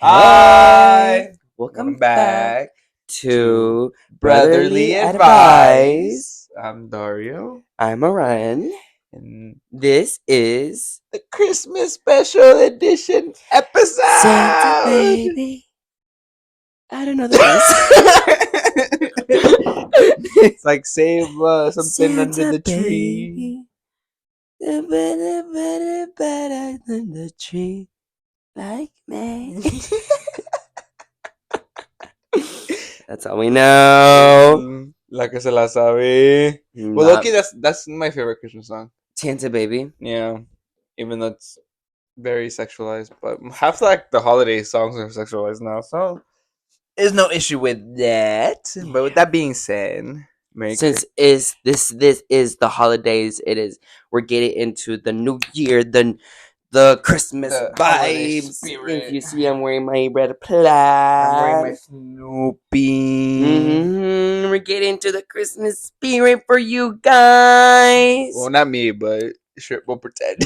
Hi! Welcome back to Brotherly Advice. I'm Dario. I'm Arain. And This is the Christmas special edition episode. Santa Baby. I don't know the It's like save something Santa under the tree. Baby. Better than the tree. Like me. That's all we know. La que se la sabe. Well, okay, that's my favorite Christmas song. Santa Baby. Yeah, even though it's very sexualized, but half like the holiday songs are sexualized now, so there's no issue with that. But with that being said, Since this is the holidays, we're getting into the new year, the Christmas The holiday vibes. spirit. If you see, I'm wearing my red plaid. I'm wearing my Snoopy. We're getting into the Christmas spirit for you guys. Well, not me, but sure, we'll pretend.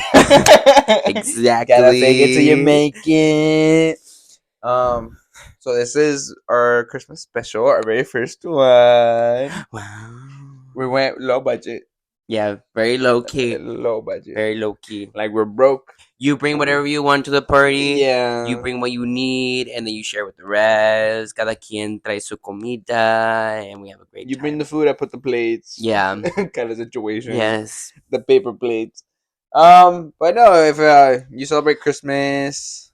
Exactly. Gotta fake it till you make it. So this is our Christmas special, our very first one. Wow. We went low budget. Yeah, very low key. Low budget. Very low key. Like we're broke. You bring whatever you want to the party. Yeah. You bring what you need, and then you share with the rest. Cada quien trae su comida, and we have a great time. You bring the food, I put the plates. Yeah. Kind of situation. Yes. The paper plates. But no, if you celebrate Christmas,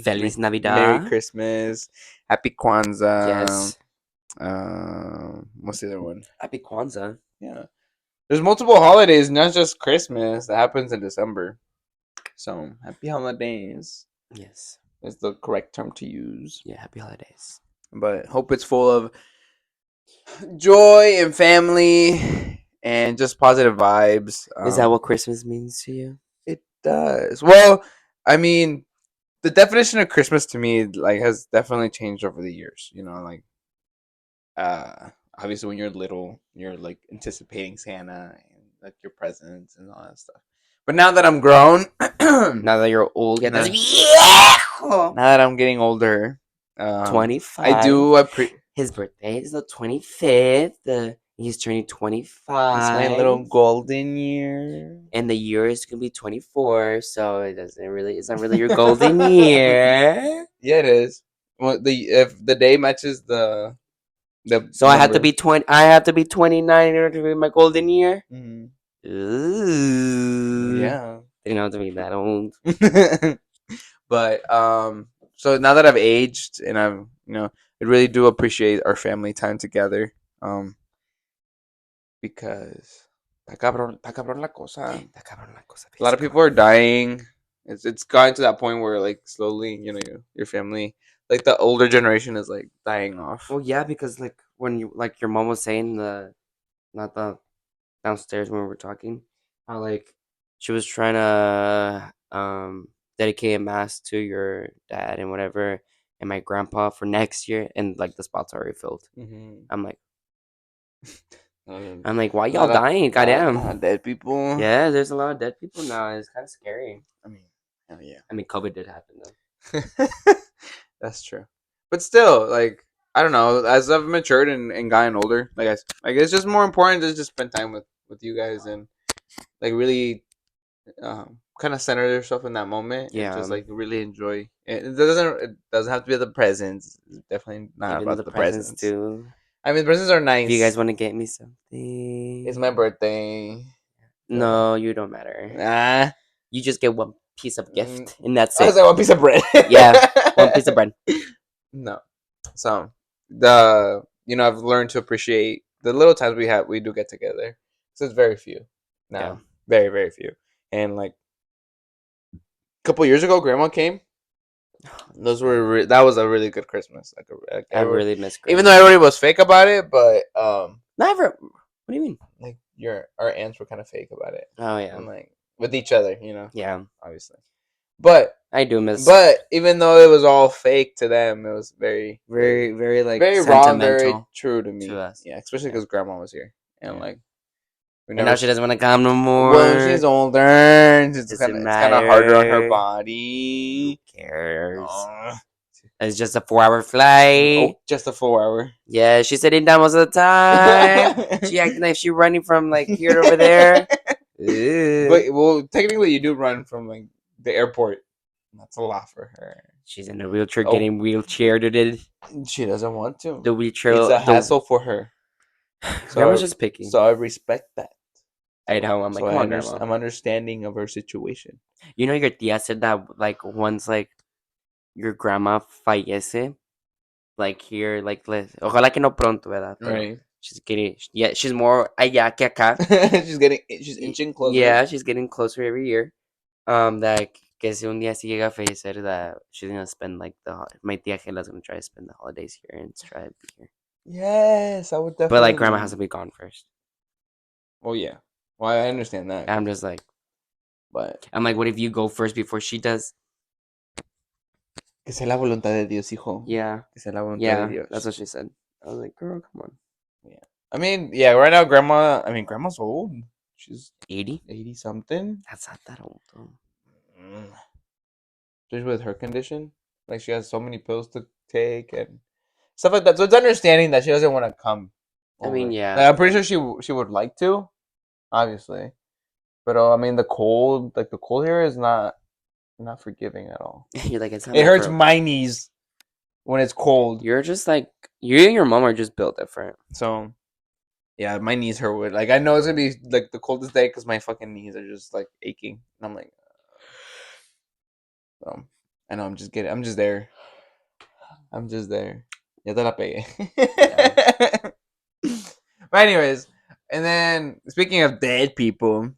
Feliz Navidad. Merry Christmas. Happy Kwanzaa. Yes. What's the other one? Happy Kwanzaa. Yeah. There's multiple holidays, not just Christmas. That happens in December. So, happy holidays. Yes. Is the correct term to use. Yeah, happy holidays. But hope it's full of joy and family and just positive vibes. Is that what Christmas means to you? It does. Well, I mean, the definition of Christmas to me like has definitely changed over the years. You know, like obviously when you're little, you're like anticipating Santa and like your presents and all that stuff. But now that I'm grown, Now that you're old, now now that I'm getting older, 25. I do His birthday is the 25th. He's turning 25. It's my little golden year. And the year is gonna be 24, so it's not really your golden year. Yeah, it is. Well, if the day matches the So number. I have to be 20. I have to be 29 in order to be my golden year. Mm-hmm. Ooh. Yeah. Didn't have to be that old. But so now that I've aged and I really do appreciate our family time together. Because está cabrón la cosa. A lot of people are dying. It's gotten to that point where like slowly, your family, like the older generation is like dying off. Well, yeah, because like when your mom was saying not the downstairs when we were talking, how like she was trying to dedicate a mass to your dad and whatever, and my grandpa for next year, and like the spots are already filled. Mm-hmm. I'm like, why y'all dying? Goddamn. Dead people. Yeah, there's a lot of dead people now. It's kind of scary. I mean, hell yeah. I mean, COVID did happen though. That's true. But still, like, I don't know. As I've matured and gotten older, like it's just more important to just spend time with you guys and like really kind of center yourself in that moment. Yeah. And just like really enjoy. It doesn't have to be the presents. It's definitely not Even about the presents presents too. I mean, presents are nice. If you guys want to get me something, It's my birthday. No, you don't matter. Nah. You just get one piece of gift, and that's I it. was like one piece of bread. Yeah, one piece of bread. No. So I've learned to appreciate the little times we do get together. So it's very few now. Yeah. Very, very few. And like a couple years ago, Grandma came. That was a really good Christmas. I really miss Christmas. Even though everybody was fake about it, but never. What do you mean? Like our aunts were kind of fake about it. Oh yeah. And like with each other, Yeah. Obviously. But I do miss. But even though it was all fake to them, it was very, very, very like very raw and very true to me. To us. Yeah, especially because Grandma was here and like. And now she doesn't want to come no more. Well, she's older. It's kind of harder on her body. Who cares? It's just a 4 hour flight. Oh, just a 4 hour. Yeah, she's sitting down most of the time. She acting like she running from like here to over there. But Ugh. well, technically, you do run from like the airport. That's a lot for her. She's in a wheelchair, Oh, getting wheelchaired. she doesn't want to. The It's wheelchair. a The hassle for her. grandma's So, just picky. so I respect that. I know. I'm like, come on, grandma. I'm understanding of her situation. You know, your tia said that like once like your grandma fallece, like here, like ojalá que no pronto, ¿verdad? Pero Right. she's getting, yeah, she's more allá que acá. She's inching closer. Yeah, she's getting closer every year. That que si un día sí llega a fallecer, that she's gonna spend like my tia Gela's gonna try to spend the holidays here and try to be here. Yes, I would But like grandma has definitely. to be gone first. Oh yeah. Well, I understand that, I'm just like, but I'm like, what if you go first before she does? que sea la voluntad de Dios, hijo. Yeah, Que sea la voluntad de yeah, that's Dios. what she said. I was like, girl, come on. Yeah. I mean, yeah. Right now, grandma. I mean, grandma's old. She's 80? 80 something. That's not that old though. Mm. Especially with her condition, like she has so many pills to take and stuff like that. So it's understanding that she doesn't want to come I mean, over. yeah, Like, I'm pretty but sure she would like to, obviously. But I mean, the cold here is not forgiving at all. you're like, it's not It meant hurts for. my knees when it's cold. You're just like, you and your mom are just built different. So yeah, my knees hurt. With like I know it's gonna be like the coldest day because my fucking knees are just like aching, and I'm like, I know I'm just there. I'm just there. Ya te la pegué. Yeah. But anyways, and then speaking of dead people,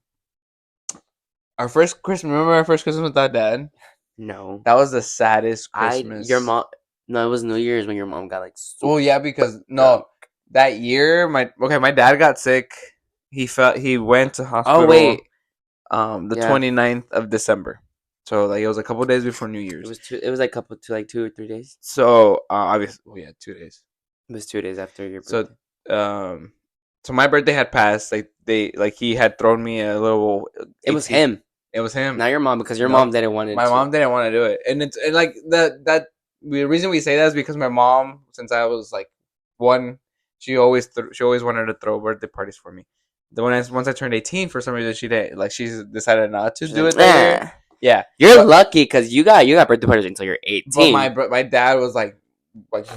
our first Christmas. Remember our first Christmas without dad? No. That was the saddest Your Christmas. mom, no, it was New Year's when your mom got like Oh super yeah, because drunk. no, that year my dad got sick. He went to Oh, hospital wait. the Yeah. 29th of December. So like it was a couple days before New Year's. It was like couple to like 2 or 3 days. So obviously, oh yeah, 2 days. It was 2 days after your So birthday. um, so my birthday had passed. Like he had thrown me a little It was 18. him, It was him. not your mom, because your mom No, didn't want it my to. mom didn't want to do it, and it's and like that. The reason we say that is because my mom, since I was like one, she always wanted to throw birthday parties for me. Then once I turned 18, for some reason she did like she decided not to She's do like, it that year. nah. Yeah, You're but lucky because you got birthday parties until you're 18. my dad was like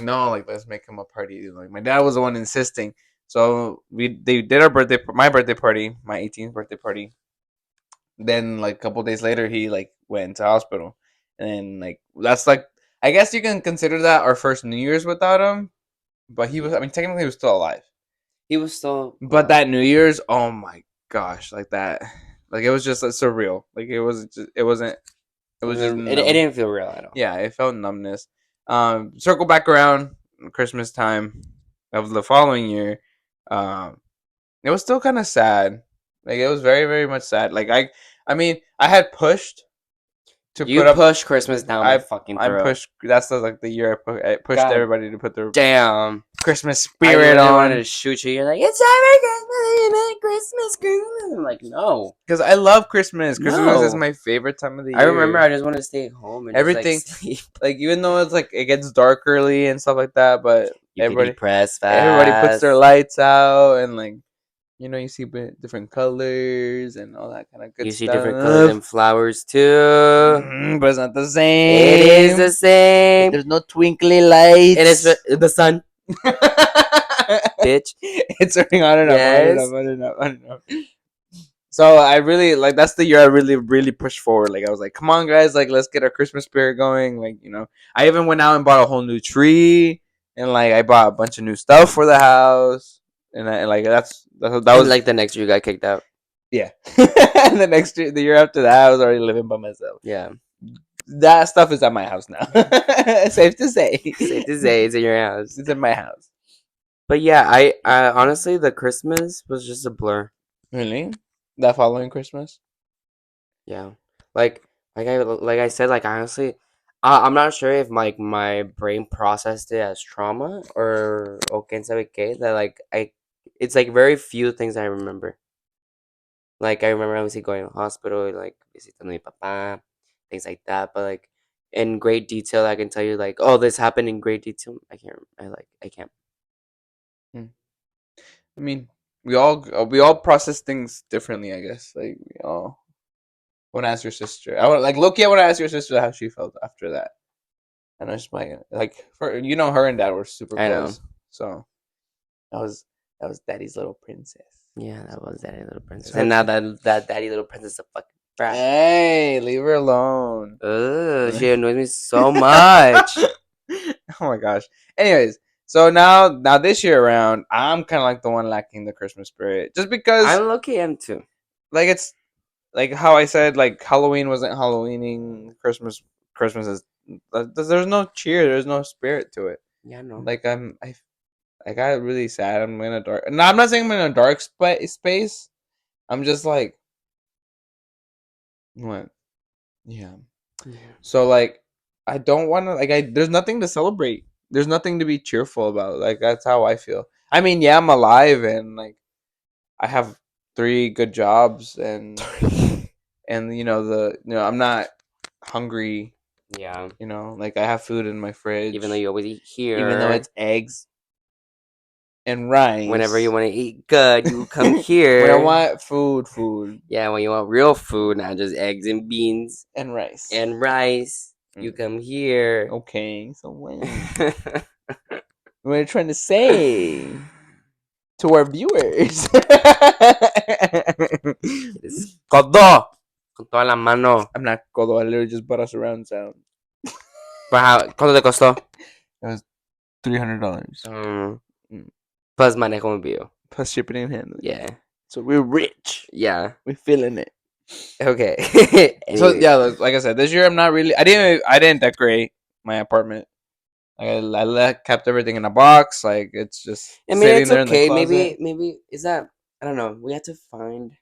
no, like let's make him a party. Like my dad was the one insisting. So they did my birthday party, my 18th birthday party. Then like a couple days later, he like went to hospital, and like that's like I guess you can consider that our first New Year's without him. But he was, I Yeah, mean, technically he was still alive. he was still But alive. that New Year's, oh my gosh, like that, like it was just like, surreal. Like it wasn't, it was just It numb. didn't feel real at all. Yeah, it felt numbness. Circle back around Christmas time of the following year. Um, it was still kind of sad. Like it was very, very much sad. Like I mean, I had pushed to You put up. push Christmas down my fucking I throat. pushed. That's like the year I pushed God everybody to put their damn. Christmas I spirit literally wanted on. to shoot you. You're like, it's every Christmas, Christmas. I'm like, no. Because I love Christmas. Christmas is No. my favorite time of the I remember year. I just wanted to stay home and just like Everything, sleep. like even though it's like it gets dark early and stuff like that, but You get depressed everybody puts their fast. lights out and like you see different colors and all that kind of good You see different colors stuff. and flowers too. But it's not the It is the same. Like, same. there's no twinkly It is lights. the sun, bitch. It's turning on and off, on and off, Yes. on and off, on and off. So I really like that's the year I really really pushed forward. Like I was like, come on guys, like let's get our Christmas spirit going. Like I even went out and bought a whole new tree, and like I bought a bunch of new stuff for the house, and like that And was like the next year, you got kicked out. yeah. And the year after that, I was already living by myself. Yeah. That stuff is at my house now. Safe to say, Safe to say, it's in your house. it's in my house. But yeah, I honestly, the Christmas was just a blur. Really? That following Christmas? Yeah, like like I said, like honestly, I'm not sure if like my brain processed it as trauma or quién sabe qué, that like it's like very few things I remember. Like I remember obviously going to the hospital, like visitando mi papá, things like that. But like in great detail. I can tell you like, oh, this happened in great detail. I can't. I can't. Hmm. I mean, we all process things differently. I guess like we all. I want to ask your sister. I want like Loki. I want to ask your sister how she felt after that. And I just like for her and dad were super I know. close. So that was that was Daddy's little princess. Yeah, that was Daddy Little Princess, So and now that Daddy Little Princess is a fucking brat. hey, leave her alone. Ugh, oh she annoys me so much. my gosh. Anyways, so now this year around, I'm kind of like the one lacking the Christmas spirit, just because I'm lucky am too. like it's like how I said like Halloween wasn't Halloweening. Christmas is there's no cheer. There's no spirit to it. Yeah, no. Like I got really sad. I'm in a dark. No, I'm not saying I'm in a dark space. I'm just like what? Yeah. Yeah. So like, I don't want to like. There's nothing to celebrate. There's nothing to be cheerful about. Like that's how I feel. I mean, yeah, I'm alive and like I have three good jobs and I'm not hungry. Yeah. Like I have food in my Even though fridge, you always eat even though here, it's eggs and whenever you rice. want to eat good, you come When I here. want food Yeah, when you want real food, not just eggs and beans and rice. and rice, you Mm, come here. okay, so what are you trying to say to our viewers? Eres codo con toda la mano. I'm not Godo. I literally just bought us around sound. ¿Cuánto te costó? It was $300. Mm, Mm. plus manejo envío. Plus shipping and handling. Yeah. So we're rich. Yeah. We're feeling it. Okay. So Anyways. yeah, like I said, this year I'm not really. I didn't decorate my apartment. Kept everything in a box. Like it's just I mean, sitting it's there in the okay. closet. Maybe is that I don't know. We have to find.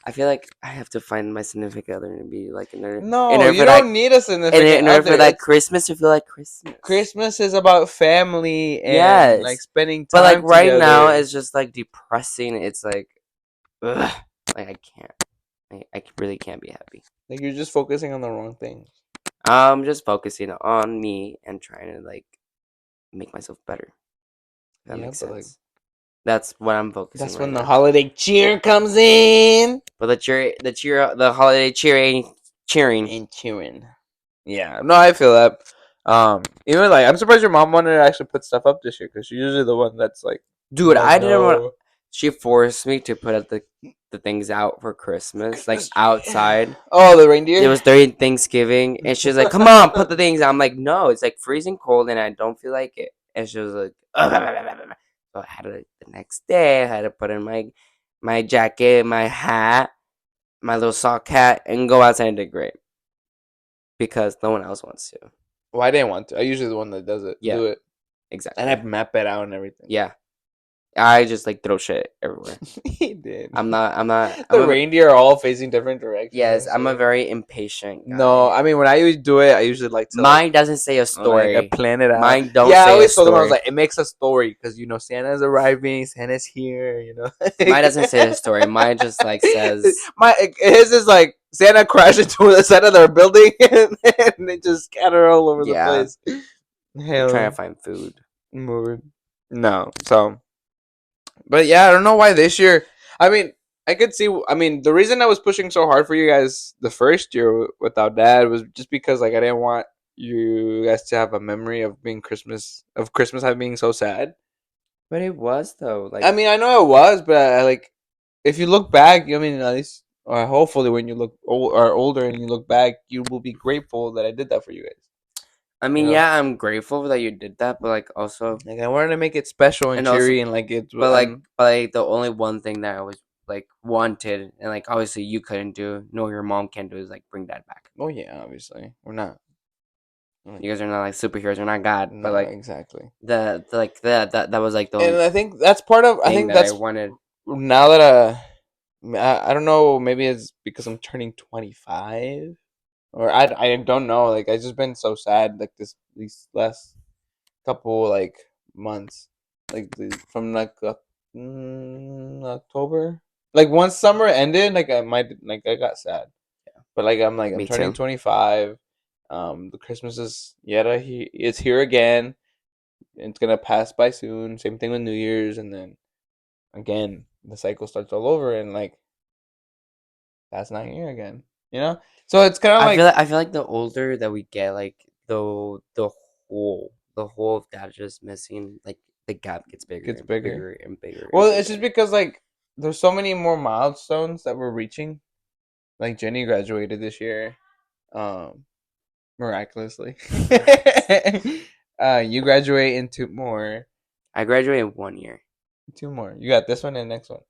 I feel like I have to find my significant other to be like in No, order you for that don't need a significant in order other. for that It's Christmas to feel like Christmas. Christmas is about family and like Yes, spending but like time right now, together. it's just like depressing. It's like, ugh, like I can't. I really can't be happy. Like you're just focusing on the wrong things. I'm just focusing on me and trying to like make myself better. If that Yeah, makes but like sense. That's what I'm focusing that's right when the now. holiday cheer comes in. But the holiday cheer ain't cheering. And cheering. Yeah, no, I feel that. Even like I'm surprised your mom wanted to actually put stuff up this year because she's usually the one that's Dude, like I didn't want. no. She forced me to put up the things out for Christmas, like outside. Oh, the It reindeer. was during Thanksgiving, and she was like, "Come on, put the things out." I'm like, "No, it's like freezing cold, and I don't feel like it." And she was like, "So I had to the next day. I had to put in my jacket, my hat, my little sock hat, and go outside and decorate because no one else wants to." Well, I didn't want to. I usually the one that does it. Yeah, Do it, and I exactly. map it out and everything. Yeah, I just like throw shit everywhere. He did. I'm not. I'm not. I'm The a. reindeer are all facing different directions Yes, and I'm a shit. very impatient No, guy. I mean when I usually do it, I usually like to Mine doesn't say a I story. plan it out. Mine don't Yeah, I say a always told them I was story. like, it makes a story because Santa's arriving, Santa's here. Mine doesn't say a story. Mine just like says, My his is like Santa crashed into the side of their building and they just scatter all over the yeah, place. I'm trying to Hell, find food. mood. No, so but yeah, I don't know why this year. I mean, I could see. I mean, the reason I was pushing so hard for you guys the first year without dad was just because like I didn't want you guys to have a memory of Christmas having being so sad. But it was though. I Like, mean, I know it was, but like if you look back, I mean, at least or hopefully when you are older and you look back, you will be grateful that I did that for you guys. I You mean, know, yeah, I'm grateful that you did that, but like also, like I wanted to make it special and and also, cheery and like it. but like the only one thing that I was like wanted, and like obviously you couldn't do, nor your mom can do, is like bring that back. Oh yeah, obviously we're not. You guys are not like superheroes, you're not God, but No, like exactly. the like that was like the And only I think that's part of. I thing think that I that's wanted. now that I don't know. Maybe it's because I'm turning 25, or I don't know. Like I just been so sad like these last couple like months, like from October. Like once summer ended, like I got sad. But like I'm Me turning too. 25. The Christmas is yet it's here again. It's gonna pass by soon. Same thing with New Year's, and then again the cycle starts all over, and like that's not here again. You know, so it's kind of like I feel like the older that we get, like the whole of that just missing, like the gap gets bigger gets and bigger. bigger and bigger and Well, it's just bigger. because like there's so many more milestones that we're reaching. Like Jenny graduated this year, um, miraculously. You graduate in two more. I graduated 1 year. Two more. You got this one and the next one.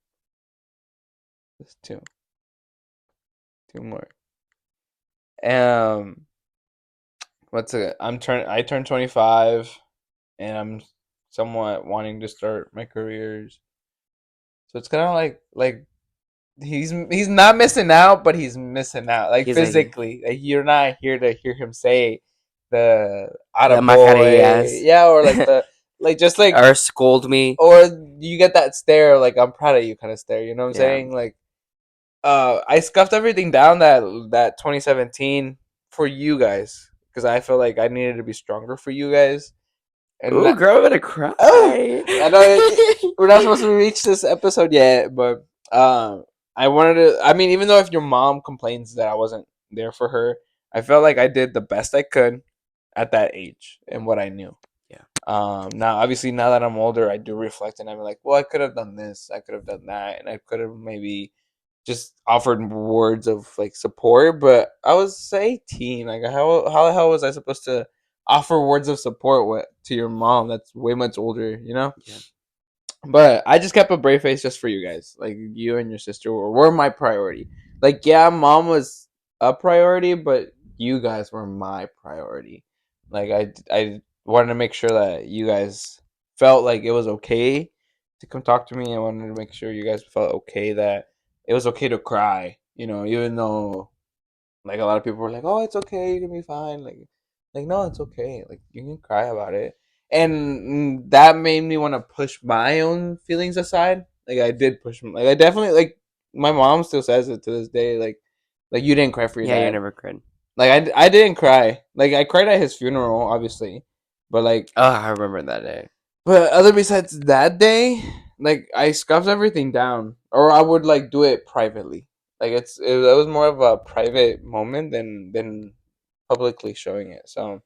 This two. Two more. Um, what's it? I turned 25, and I'm somewhat wanting to start my careers. So it's kind of like he's not missing out, but he's missing out like He's like, physically. Like you're not here to hear him say the "La boy, Macarillas," yeah, or like the like just like or scold me. or you get that stare like I'm proud of you kind of stare. You know what I'm Yeah, saying? Like I scuffed everything down that 2017 for you guys because I feel like I needed to be stronger for you guys. And ooh, girl, I'm gonna oh, cry. I know we're not supposed to reach this episode yet, but I wanted to. I mean, even though if your mom complains that I wasn't there for her, I felt like I did the best I could at that age and what I knew. Yeah, Now obviously now that I'm older, I do reflect and I'm like, well, I could have done this, I could have done that, and I could have maybe just offered words of like support. But I was 18. Like how the hell was I supposed to offer words of support to your mom that's way much older? You know. yeah, But I just kept a brave face just for you guys. Like you and your sister were my priority. Like yeah, mom was a priority, but you guys were my priority. Like I wanted to make sure that you guys felt like it was okay to come talk to me. I wanted to make sure you guys felt okay that it was okay to cry. You know, even though like a lot of people were like, "Oh, it's okay, you can be fine." Like no, it's okay. Like you can cry about it, and that made me want to push my own feelings aside. Like I did push, like I definitely like my mom still says it to this day. Like you didn't cry for your yeah. You dad. never cried. Like I didn't cry. Like I cried at his funeral, obviously, but like Oh, I remember that day. but other besides that day, like I scuffed everything down, or I would like do it privately. Like it was more of a private moment than publicly showing it. So,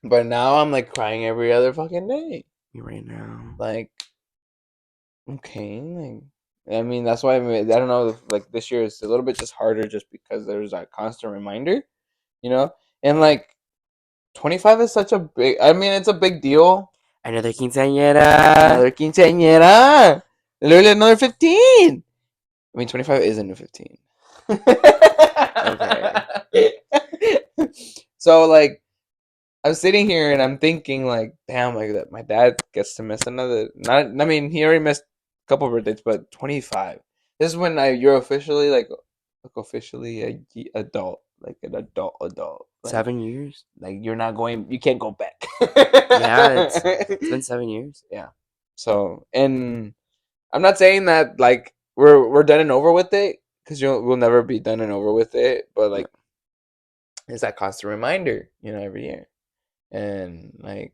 but now I'm like crying every other fucking day. Me right now. Like okay, like I mean that's why I don't know if, like this year is a little bit just harder just because there's that constant reminder, you know, and like 25 is such a big. I mean it's a big deal. Another quinceañera. Another quinceañera. Literally another 15. I mean, 25 is a new 15. Okay. So, like, I'm sitting here and I'm thinking, like, damn, like, that my dad gets to miss another. Not, I mean, he already missed a couple of birthdays, but 25. This is when you're officially, like officially adult. Like, an adult. 7 years. Like, you're not going, you can't go back. Yeah, it's been 7 years. Yeah. So, and I'm not saying that like we're done and over with it because we'll never be done and over with it. But No, like it's that constant reminder, every year, and like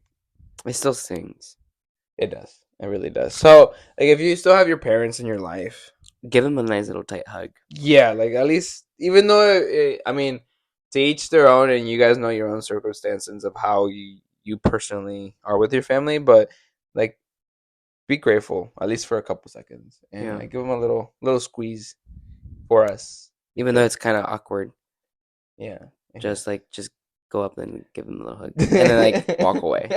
it still stings. it does, it really does. So like if you still have your parents in your life, Give him a nice little tight hug. yeah, like at least even though I mean to each their own, and you guys know your own circumstances of how you personally are with your family, but like be grateful at least for a couple seconds and Yeah. like give them a little squeeze for us Even though because it's kind of awkward, yeah. just go up and give him a little hug, and then like walk away.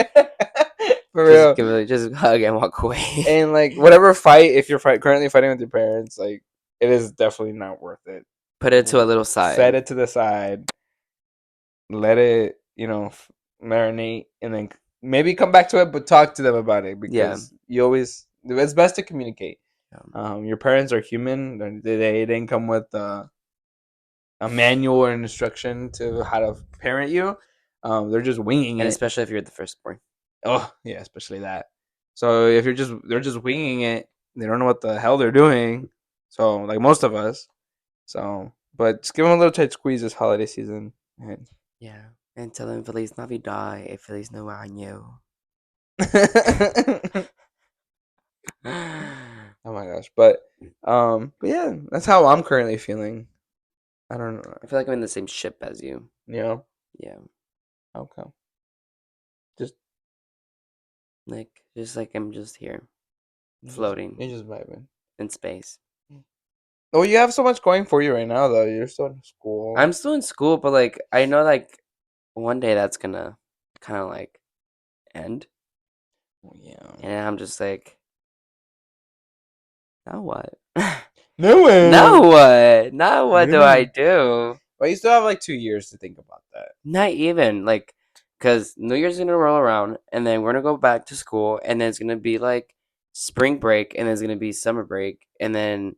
For Just real. give it, just hug and walk away. And like whatever fight, if you're currently fighting with your parents, like it is definitely not worth it. Put it to a little Set side. it to the side, let it, marinate, and then maybe come back to it, but talk to them about it Yeah. because you always it's best to communicate. Yeah. Your parents are human; they didn't come with a manual or an instruction to how to parent you. They're just winging And it. especially if you're the firstborn. Oh yeah, especially that. So if they're just winging it. They don't know what the hell they're doing. So like most of us. So, but just give them a little tight squeeze this holiday season. And Yeah. And tell them Feliz Navidad y Feliz Nuevo Año. I Oh my gosh, but yeah, that's how I'm currently feeling. I don't know, feel like I'm in the same ship as you. you know. Yeah. Okay, just Just like I'm just here, you're floating just vibing. in space. Oh, you have so much going for you right now, though. You're still in school. I'm still in school, but like I know like one day that's gonna kind of like end, Yeah. and I'm just like, now what? No Now way. what? Now what do I Yeah. do? But you still have like 2 years to think about that. Not even like, cause New Year's gonna roll around, and then we're gonna go back to school, and then it's gonna be like spring break, and then it's gonna be summer break, and then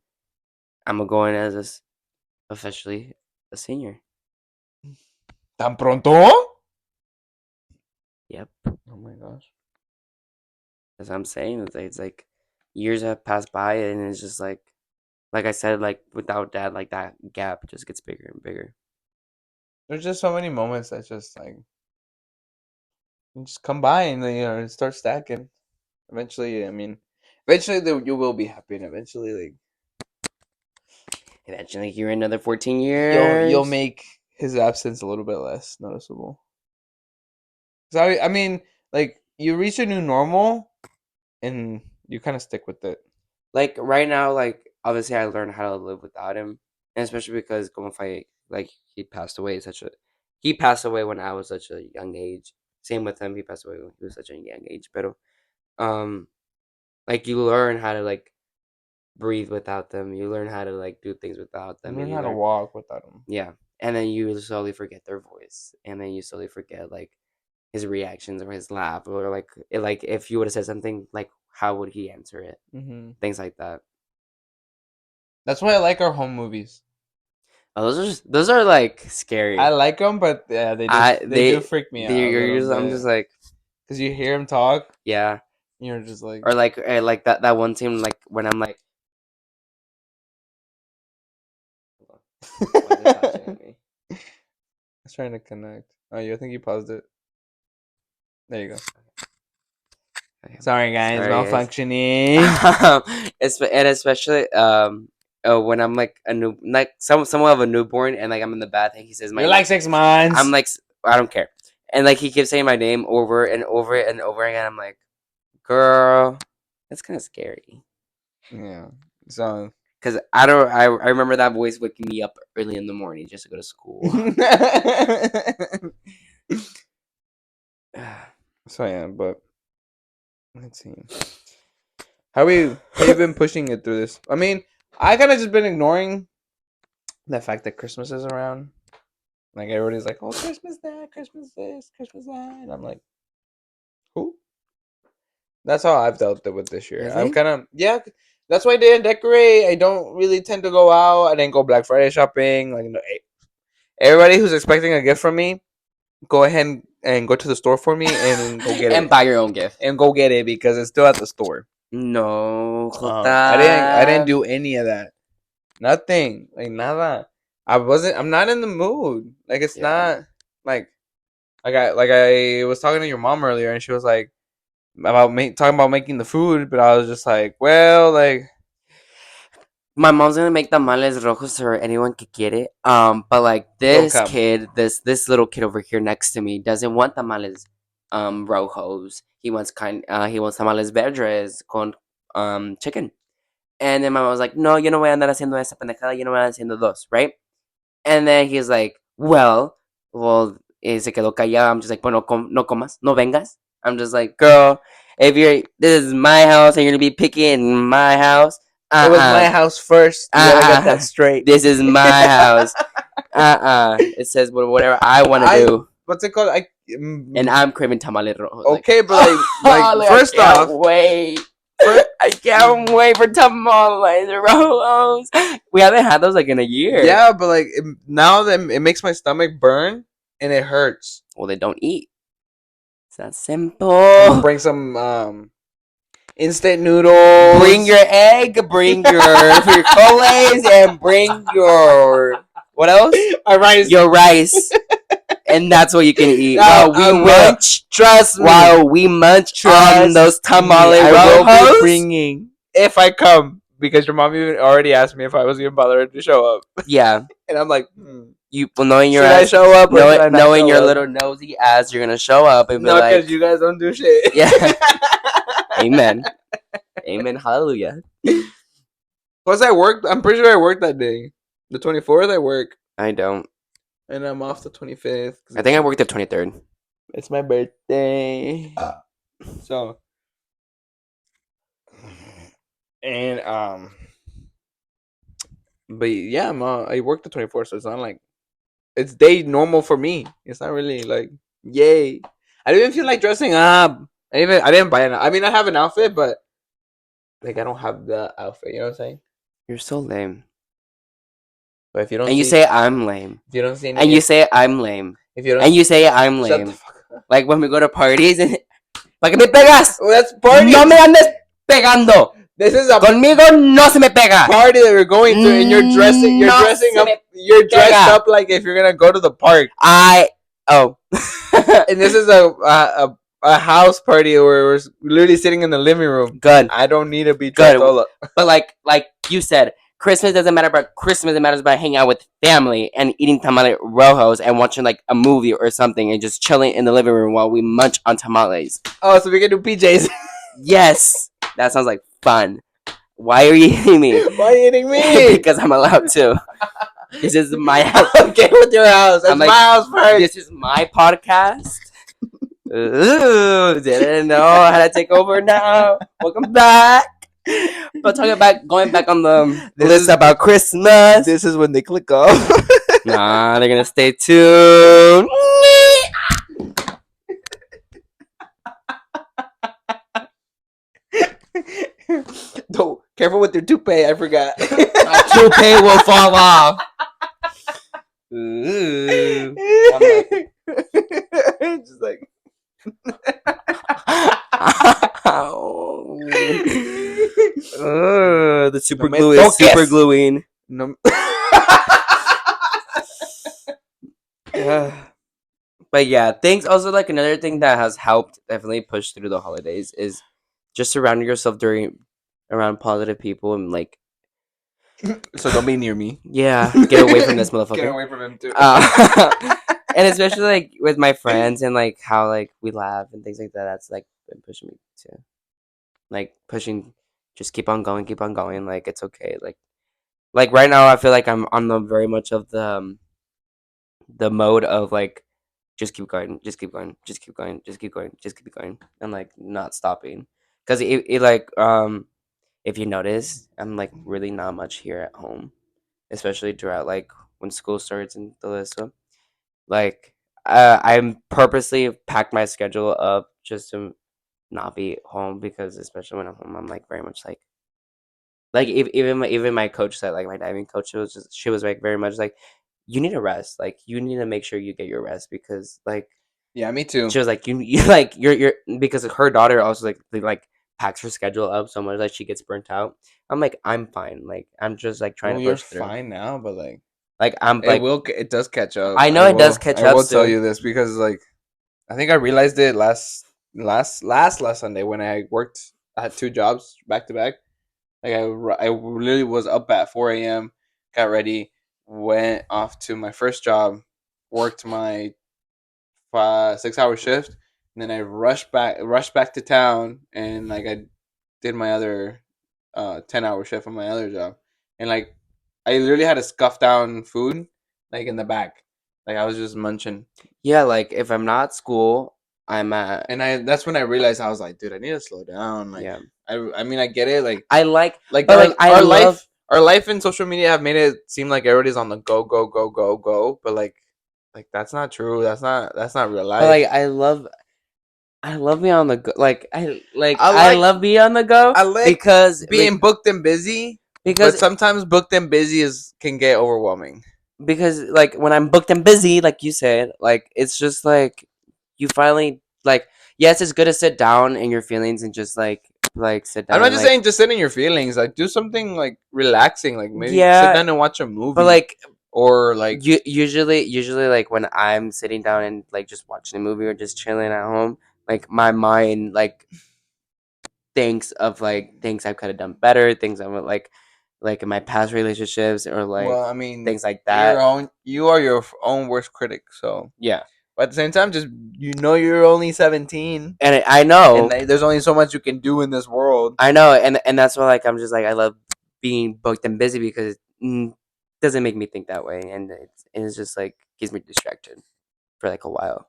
I'm gonna go in as officially a senior. ¿Tan pronto? Yep. Oh my gosh. As I'm saying, it's like years have passed by, and it's just like I said, like without dad, like that gap just gets bigger and bigger. There's just so many moments that just like you just come by and start stacking. Eventually, I mean, eventually you will be happy, and eventually, like Eventually, you're another 14 you'll years. make his absence a little bit less noticeable. 'Cause I mean, like you reach a new normal, and you kind of stick with it. Like right now, like obviously, I learned how to live without him, and especially because como if like he passed away at such a he passed away when I was such a young age. Same with him, he passed away when he was such a young age. But um, like you learn how to like breathe without them. You learn how to like do things without You them, and learn you how to learn walk without him. yeah, and then you slowly forget their voice, and then you slowly forget like his reactions or his laugh or like if you would have said something like how would he answer it, things like that. That's why I like our home movies. Oh, those are like I scary. like them, but yeah, I they do freak me out a you're little just I'm just bit like because you hear him talk, yeah, and you're just like, or like that one scene like when I'm like hold on. Why is it flashing I at me? was trying to connect. Oh, you I think you paused it. There you go. Okay. Sorry, guys, Sorry guys. malfunctioning. And especially when I'm like a new like somewhat of a newborn and like I'm in the bath and he says my You're name. like six I'm months. like I don't care. And like he keeps saying my name over and over and over again. I'm like, girl, that's kind of scary. Yeah. So. Cause I remember that voice waking me up early in the morning just to go to school. So yeah, but let's see. How you been pushing it through this? I mean, I kind of just been ignoring the fact that Christmas is around. Like everybody's like, "Oh, Christmas that, Christmas this, Christmas that," and I'm like, "Who?" That's how I've dealt it with this year. I'm Really? kind of yeah. That's why I didn't decorate. I don't really tend to go out. I didn't go Black Friday shopping. Like no, everybody who's expecting a gift from me, go ahead and go to the store for me and go get And it buy your own gift. and go get it because it's still at the store. No, I didn't Jota. do any of that. Nothing. Like nada. I'm not in the mood. Like it's Yeah. not like I was talking to your mom earlier and she was like about talking about making the food, but I was just like, well, like My mom's gonna make tamales rojos for anyone que quiere. But like don't this come. kid, this little kid over here next to me doesn't want tamales rojos. He wants tamales verdes con chicken. And then my mom was like, no, yo no voy a andar haciendo esa pendejada, yo no voy a andar haciendo dos, right? And then he's like, se quedó callado. I'm just like, bueno, no comas, no vengas. I'm just like, girl, if this is my house and you're gonna be picky in my house, It was uh-uh, my house first. You gotta get that straight. this is my house, It says whatever I want to I do, what's it called? and I'm craving tamales rojos. Like, Okay, but like like, I first can't off, wait. first, I can't wait for tamales rojos. We haven't had those like in a year. yeah, but like now that it makes my stomach burn and it hurts. Well, they don't eat. It's that I'm gonna simple. bring some instant Bring noodles. your egg, bring your frijoles, and bring your what else? Our rice. Your rice, and that's what you can eat No, while we I will. munch. Trust me. While we munch on those tamale I will be rojos. bringing if I come because your mom even already asked me if I was even bothered to show up, Yeah, and I'm like, you knowing your should I ass, show up or should I not knowing show your up? little nosy ass, you're gonna show up and be No, because like, you guys don't do shit. yeah, amen, amen, hallelujah. Plus, I worked. I'm pretty sure I worked that day. The 24th, I work, I don't. and I'm off the 25th. I think I worked the 23rd. It's my birthday. So, and but yeah, I worked the 24th, so it's not like it's day normal for me. It's not really like yay. I didn't feel like dressing up. I didn't buy an. I mean, I have an outfit, but like I don't have the outfit. You know what I'm saying? You're so lame. But if you don't And you see, say I'm lame. if you don't see, And you say I'm lame. if you don't, And you say I'm shut the lame. fuck up. Like when we go to parties and ¿para qué me pegas? Well, that's party. No me andes pegando. This is a Conmigo no se me pega. party that we're going to, and you're dressing. You're No dressing se up. me You're dressed pega. up like if you're gonna go to the park. Oh. And this is a house party where we're literally sitting in the living room. Good. I don't need to be dressed all up. But like you said, Christmas doesn't matter about Christmas. It matters about hanging out with family and eating tamale rojos and watching like a movie or something and just chilling in the living room while we munch on tamales. Oh, so we can do PJs. Yes, that sounds like fun. Why are you eating me? Why are you eating me? Because I'm allowed to. This is my house. Okay, with your house. It's my house first. This is my podcast. Ooh, didn't know how to take over now. Welcome back. But talking about going back on the list about Christmas. This is when they click off. Nah, they're gonna stay tuned. No, careful with your toupee. I forgot. My toupee will fall off. Ooh. Just like. The super glue is super gluing. No. But yeah, things also like another thing that has helped definitely push through the holidays is just surround yourself around positive people and like. So don't be near me. Yeah, get away from this motherfucker. Get away from him too. And especially like with my friends and like how like we laugh and things like that. That's like been pushing me to, like pushing, just keep on going. Like it's okay. Like right now, I feel like I'm on the very much of the mode of like just keep going, just keep going, just keep going, just keep going, just keep going, and like not stopping. Because it like if you notice, I'm like really not much here at home, especially throughout like when school starts and the list. Like I'm purposely packed my schedule up just to not be home because especially when I'm home, I'm like very much like even my coach said, like my diving coach, she was like very much like, you need a rest, like you need to make sure you get your rest because like yeah, me too. she was like you like you're because her daughter also like packs her schedule up so much that she gets burnt out. I'm like I'm fine, like I'm just like trying to you're push through. fine now, but I'm like it does catch up. I know it does catch up. I will tell soon. you this because like I think I realized it last Sunday when I worked. I had 2 jobs back to back. Like I literally was up at 4 a.m. Got ready, went off to my first job, worked my 6-hour shift, and then I rushed back to town, and like I did my other 10-hour shift on my other job, and like I literally had to scuff down food like in the back, like I was just munching. Yeah, like if I'm not at school, I'm at. And that's when I realized I was like, dude, I need to slow down. Like, Yeah. I mean, I get it. Like I like but like I love our life in social media have made it seem like everybody's on the go, go, go, go, go. But like that's not true. That's not real life. but like I love being on the go. I love being on the go. I like because being booked and busy. because But sometimes booked and busy can get overwhelming. because like when I'm booked and busy, like you said, like it's just like you finally like yes, it's good to sit down in your feelings and just like sit down. I'm not just like, saying just sit in your feelings. Like do something like relaxing. Like maybe Yeah, sit down and watch a movie. but like or like Usually, like when I'm sitting down and like just watching a movie or just chilling at home, like my mind like thinks of like things I could have done better, things I would like in my past relationships or like well, I mean, things like that. you are your own worst critic. So, Yeah, but at the same time, just you're only 17, and I and know, there's only so much you can do in this world. and that's why like I'm just like I love being booked and busy because it doesn't make me think that way, and it's just like keeps me distracted for like a while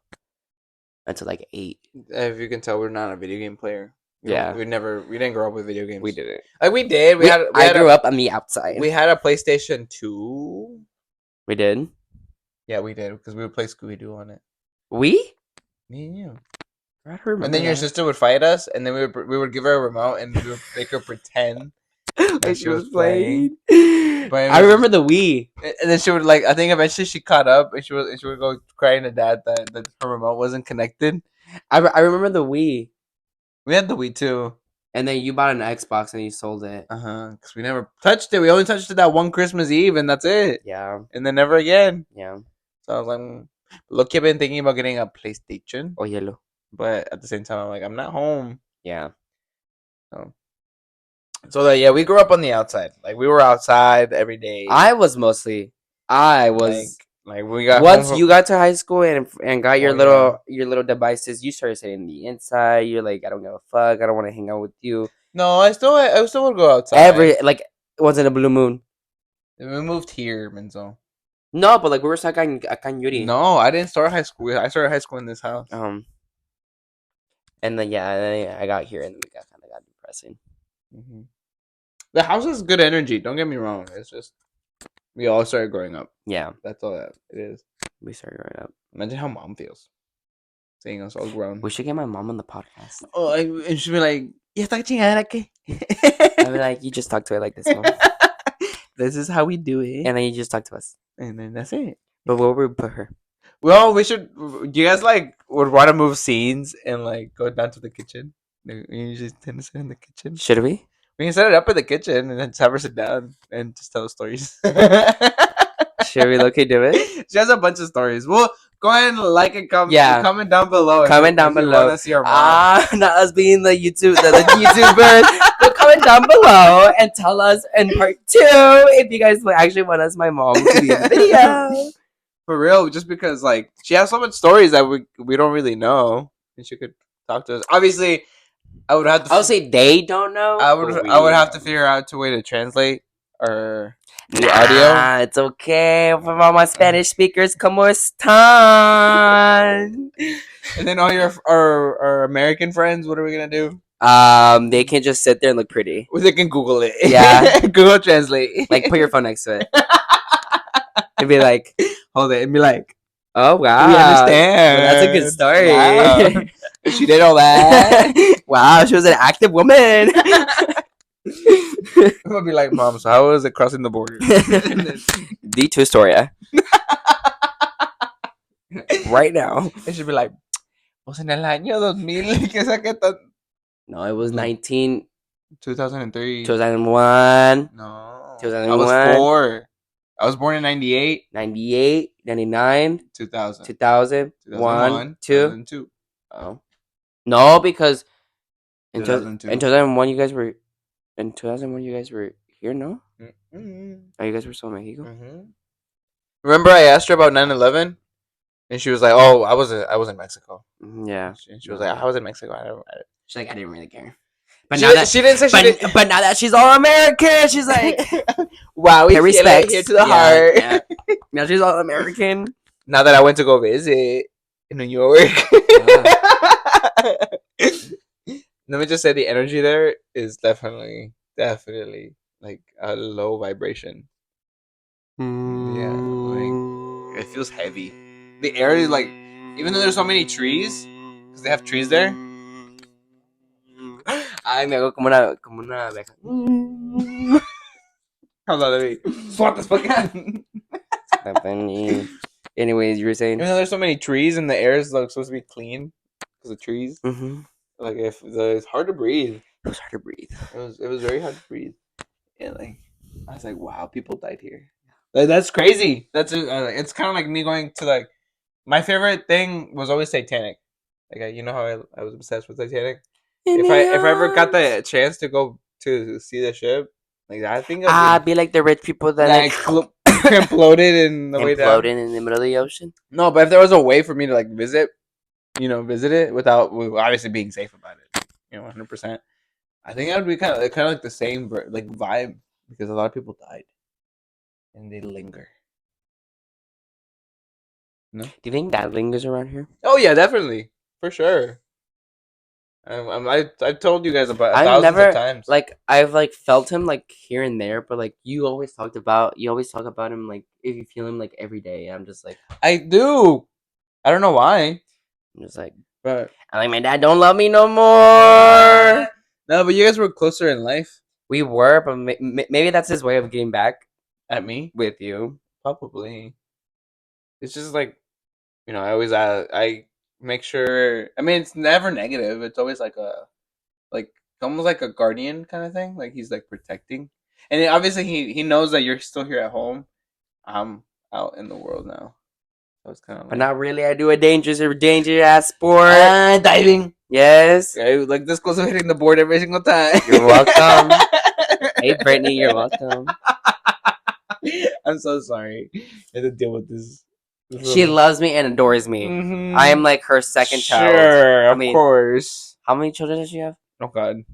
until like 8. If you can tell, we're not a video game player. Yeah, We didn't grow up with video we games. didn't. Like we did. I grew up on the outside. We had a PlayStation 2. We did. Yeah, we did because we would play Scooby Doo on it. We? Me and you. I don't And remember then your that. sister would fight us, and then we would give her a remote, and we would make her pretend that Like she was playing. But it I was remember just, the Wii. and then she would like. I think eventually she caught up, and she would go crying to dad that her remote wasn't connected. I remember the Wii. We had the Wii too. And then you bought an Xbox and you sold it. Because we never touched it. We only touched it that one Christmas Eve, and that's it. Yeah. And then never again. Yeah. So I was like, look, I've been thinking about getting a PlayStation, Oh, yellow. but at the same time, I'm like, I'm not home. Yeah. So that yeah, we grew up on the outside. Like we were outside every day. I was mostly. I was. Like we got Once you got to high school and got your Oh, your little devices, you started saying the inside. You're like, I don't give a fuck. I don't want to hang out with you. No, I still would go outside. Every like once in a blue moon. We moved here, Menzo. No, but like we were stuck on Yuri. No, I didn't start high school. I started high school in this house. And then yeah, I got here and it kind of got depressing. Mm-hmm. The house has good energy. Don't get me wrong. It's just we all started growing up. Yeah, That's all that it is. we started growing up. Imagine how mom feels seeing us all grown. We should get my mom on the podcast. Oh, and she'd be like, "Ya está chingada qué?" I'd be like, you just talk to her like this, mom. This is how we do it, And then you just talk to us. and then that's it. But where would we put her? Well, we should. Do you guys like would want to move scenes and like go down to the kitchen? We usually tend to sit in the kitchen. Should we? We can set it up in the kitchen and then just have her sit down and just tell stories. Should we look do it? She has a bunch of stories. Well, go ahead and like and comment. Yeah. Comment down below. Comment down below. Want to see our mom. Not us being the the YouTubers. But comment down below and tell us in part 2 if you guys actually want us, my mom, to be in the video. For real, just because like she has so much stories that we don't really know, and she could talk to us. Obviously, I would have to. I would say they don't know. I would have to figure out a way to translate or the audio. It's okay for all my Spanish speakers. Como están? And then all our American friends, what are we gonna do? They can just sit there and look pretty. Well, they can Google it. Yeah. Google Translate. Like put your phone next to it. And be like, hold it, and be like, oh wow, we understand. Well, that's a good story. Wow. She did all that. Wow, she was an active woman. I'm gonna be like, Mom, so how was it crossing the border? The true story. Right now. It should be like, was en el año 2000 que saqué tan... No, it was 2003. 2001. 2001. No. 2001. I was 4. I was born in 98. 98, 99, 2000. 2000, 2001, 1, 2. 2002. Oh. No, because in 2002. 2001 you guys were here, no? Mm-hmm. Oh, you guys were still in Mexico? Mm-hmm. Remember I asked her about 9/11? And she was like, "Oh, I was in Mexico." Yeah. And she was like, "I was in Mexico." She's like, I didn't really care. But now that she didn't say but now that she's all American, she's like, wow, we respect here to the heart. Yeah. Now she's all American. Now that I went to go visit in New York. Let me just say the energy there is definitely like a low vibration. Yeah, like it feels heavy. The air is like, even though there's so many trees, because they have trees there. Ay, me hago como una abeja. Hold on, let me swat this fucking. Anyways, you were saying? Even though there's so many trees and the air is like supposed to be clean because of trees. Mm-hmm. Like it's hard to breathe. It was hard to breathe. It was very hard to breathe. Yeah, like I was like, wow, people died here. Like, that's crazy. It's kind of like me going to like my favorite thing was always Titanic. Like you know how I was obsessed with Titanic. In If I ever got the the chance to go to see the ship, like I think I'd Ah, be like the rich people that that like imploded in the way down. imploding in the middle of the ocean. No, but if there was a way for me to like visit it without obviously being safe about it, 100%. I think that would be kind of like the same like vibe because a lot of people died and they linger. No. Do you think that lingers around here? Oh yeah, definitely for sure. I told you guys about I've thousands of never times. like I've like felt him like here and there, but like you always talk about him like if you feel him like every day. I'm just like I do. I don't know why, I'm just like but I like my dad don't love me no more. no. But you guys were closer in life We were, but maybe that's his way of getting back at me. with you. Probably. It's just like I always I make sure. I mean, it's never negative. It's always like almost like a guardian kind of thing. Like he's like protecting, and obviously he knows that you're still here at home. I'm out in the world now, so it's kind of But like not really. I do a dangerous ass sport. diving. Yes. Okay, like this close to hitting the board every single time. You're welcome. Hey Brittany, you're welcome. I'm so sorry. I had to deal with this. She loves me and adores me. Mm-hmm. I am like her second child. Sure, I of mean, course. how many children does she have? Oh God.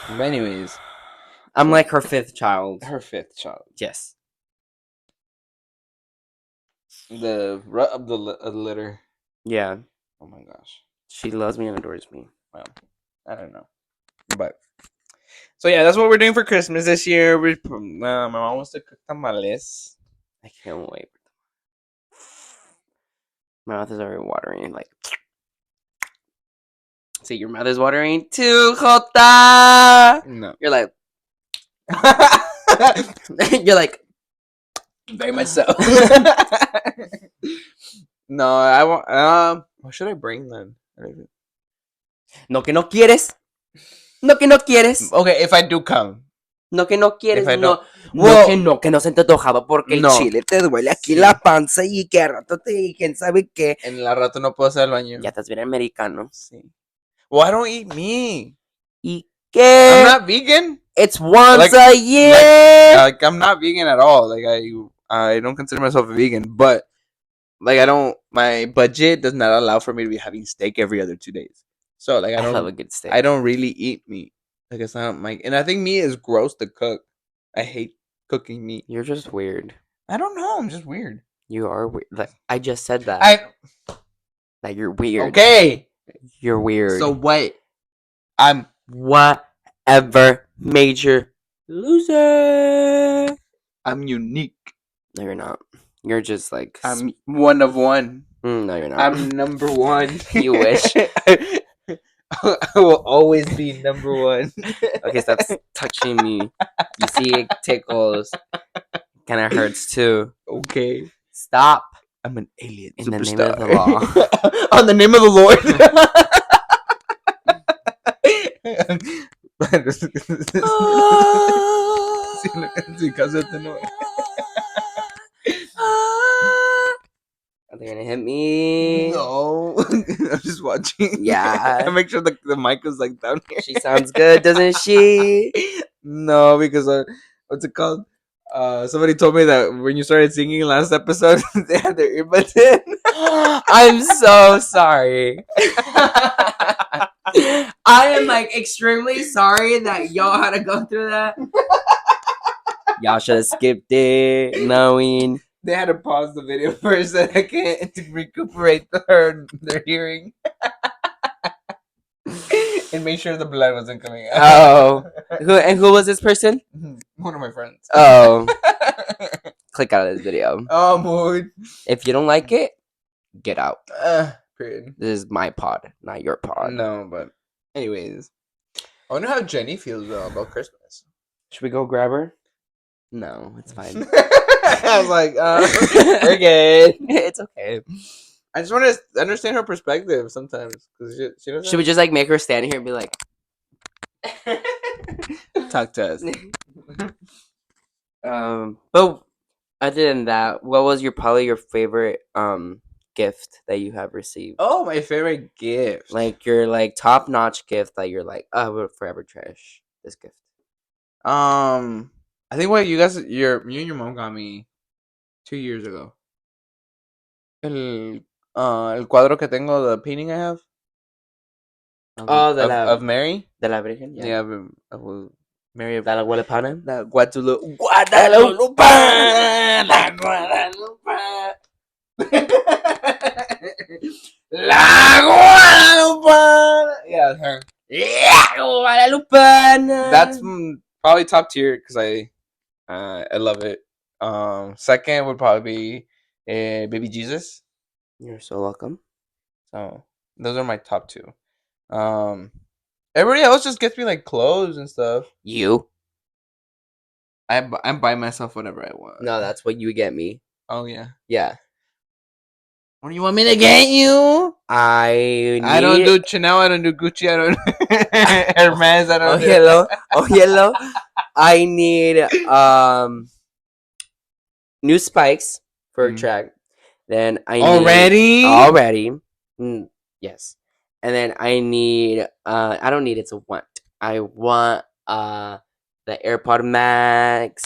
But anyways, I'm so like her fifth child. her fifth child. Yes. The rut of the litter. Yeah. Oh my gosh. She loves me and adores me. Well, I don't know, but so yeah, that's what we're doing for Christmas this year. My mom wants to cook tamales. I can't wait. My mouth is already watering. Like, see, your mouth is watering too, Jota. No. You're like, you're like, Very much so. No, I want. What should I bring then? no que no quieres. No que no quieres. Okay, if I do come, No que no quieres. if I don't, No que no se te antojaba porque el no. chile te duele aquí Sí. la panza y que a rato te quién sabe qué. En la rato no puedo hacer el baño. Ya estás bien americano. Sí. Well, I don't eat meat. ¿Y qué? I'm not vegan. It's once Like- a year. Like I'm not vegan at all. Like I don't consider myself a vegan, but like I don't. My budget does not allow for me to be having steak every other 2 days. So like I love a good steak. I don't really eat meat. Like it's not my. And I think meat is gross to cook. I hate cooking meat. You're just weird. I don't know. I'm just weird. You are weird. Like, I just said that. That you're weird. Okay. You're weird. So what? I'm whatever major loser. I'm unique. No, you're not. You're just like. I'm one of one. No, you're not. I'm number one. You wish. I will always be number one. Okay, stop touching me. You see, it tickles. Kind of hurts too. Okay. Stop. I'm an alien. In the superstar. name of the law. On the name of the Lord. Sí, cásate, no. Are they gonna hit me? No. I'm just watching. Yeah. I make sure the mic is like down here. She sounds good, doesn't she? No, because what's it called? Somebody told me that when you started singing last episode, they had their earbuds in. I'm so sorry. I am like extremely sorry that y'all had to go through that. Y'all should have skipped it, knowing. They had to pause the video for a second to recuperate their hearing. And make sure the blood wasn't coming out. Oh. Who was this person? One of my friends. Oh. Click out of this video. Oh, mood. If you don't like it, get out. Period. This is my pod, not your pod. No, but anyways. I wonder how Jenny feels about Christmas. Should we go grab her? No, it's fine. I was like, we're good. It's okay. I just want to understand her perspective sometimes. Cause she doesn't Should we just like make her stand here and be like, talk to us? But other than that, what was probably your favorite gift that you have received? Oh, my favorite gift. Like your top notch gift that you're like, oh, I will forever cherish this gift. I think what you and your mom got me 2 years ago. El cuadro que tengo, the painting I have Oh, of Mary. de la Virgen, yeah. Yeah, of Mary of De la Guadalupana. the Guadalupe. Guadalupe, La Guadalupe. La Guadalupe. Yeah, her. yeah, Guadalupana. That's probably top tier because I love it. Second would probably be Baby Jesus. You're so welcome. So those are my top two. Um, Everybody else just gets me like clothes and stuff. You? I buy myself whatever I want. No, that's what you get me. Oh yeah. Yeah. What do you want me to get you? I don't do Chanel. I don't do Gucci. I don't Hermes. I don't do. Hello. Oh, hello. I need new spikes for a track. Then I need already. Yes. And then I need I don't need, it's a want. I want the AirPod Max.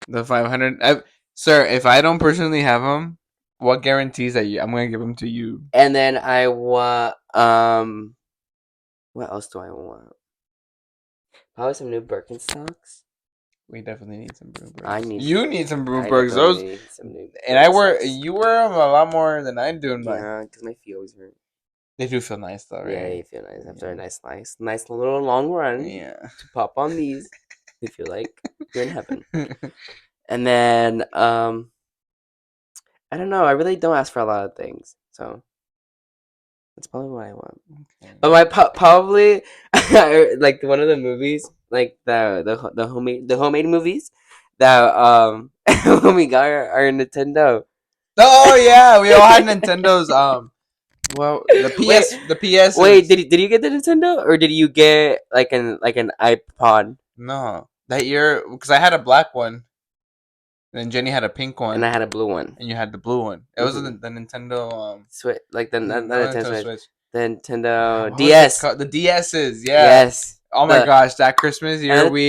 The 500. Sir, if I don't personally have them, what guarantees that I'm gonna give them to you? And then I want what else do I want? Probably some new Birkenstocks. We definitely need some Bloombergs. I need. You need some I Bloombergs. definitely Those need some new and I wear. Birkenstocks. You wear them a lot more than I do. Yeah, because my feet always hurt. They do feel nice though, right? Yeah, they feel nice after a nice little long run. Yeah. To pop on these, you feel like you're in heaven. And then I don't know. I really don't ask for a lot of things, so that's probably what I want. Okay. But my probably like one of the movies, like the homemade movies that when we got our Nintendo. Oh yeah, we all had Nintendos. Well, the PS. Wait, did you get the Nintendo or did you get like an iPod? No, that year because I had a black one, and Jenny had a pink one, And I had a blue one. and you had the blue one. It was the Nintendo. Switch, like the not no, Nintendo Switch. The What Nintendo was it DS. called? The DSs, yeah. Yes. Oh my gosh, that Christmas year we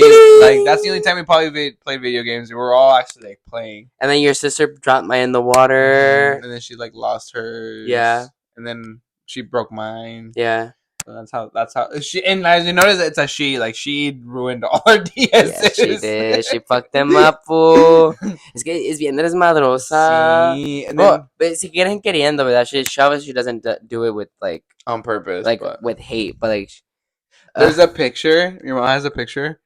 that's the only time we probably played video games. We were all actually like playing. And then your sister dropped mine in the water. And then she like lost hers. Yeah. And then she broke mine. Yeah. So that's how she, and as you notice it's a she, like she ruined all her DSs. Yes, she did. She fucked them up, fool. Es que es bien desmadrosa. Sí, and then, but si quieren queriendo, ¿verdad? She doesn't do it with like on purpose, like but with hate, but like there's a picture. Your mom has a picture.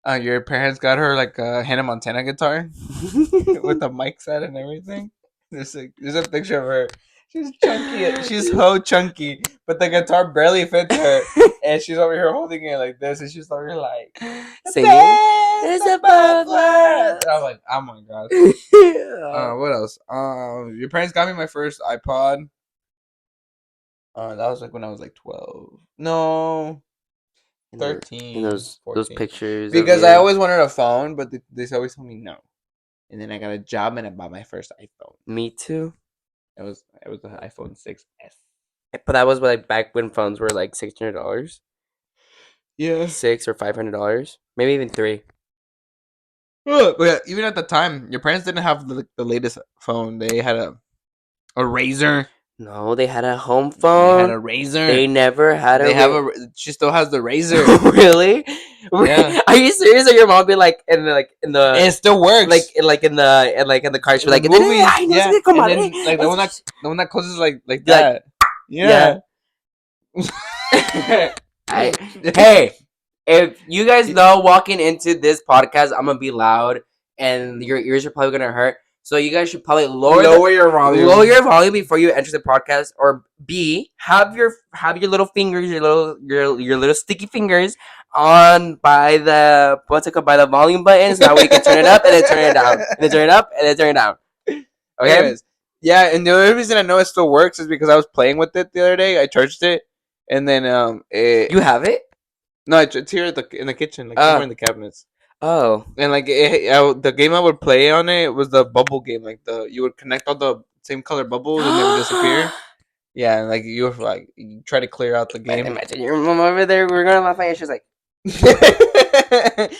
Your parents got her like a Hannah Montana guitar with the mic set and everything. There's a picture of her. She's chunky. She's so chunky, but the guitar barely fits her, and she's over here holding it like this, and she's over here like singing. It's above us. And I'm like, oh my god. What else? Your parents got me my first iPod. That was like when I was like 12. No, 13. And those 14. pictures. Because I always wanted a phone, but they always told me no. And then I got a job and I bought my first iPhone. Me too. It was the iPhone 6S. But that was like back when phones were like $600. Yeah. $600 or $500, maybe even $300. But yeah, even at the time, your parents didn't have the latest phone. They had a Razor. No, they had a home phone. They had a Razor. They never had She still has the Razor. Really? Yeah. Are you serious? Or your mom be like in the It still works. Like in the car, she be like, movies. Yeah. And then, like the one that closes like that. Yeah. Hey, if you guys know walking into this podcast, I'm gonna be loud and your ears are probably gonna hurt. So you guys should probably lower your volume before you enter the podcast, or B, have your little fingers, your little sticky fingers on by the by the volume button, so that way you can turn it up and then turn it down, and then turn it up and then turn it down. Okay. Anyways, yeah, and the only reason I know it still works is because I was playing with it the other day. I charged it, and then you have it? No, it's here in the kitchen, like somewhere in the cabinets. Oh. And like the game I would play on it was the bubble game. Like you would connect all the same color bubbles and they would disappear. Yeah, and like you were like you try to clear out the game. Imagine your mom over there. We're gonna laugh at you. She's like, And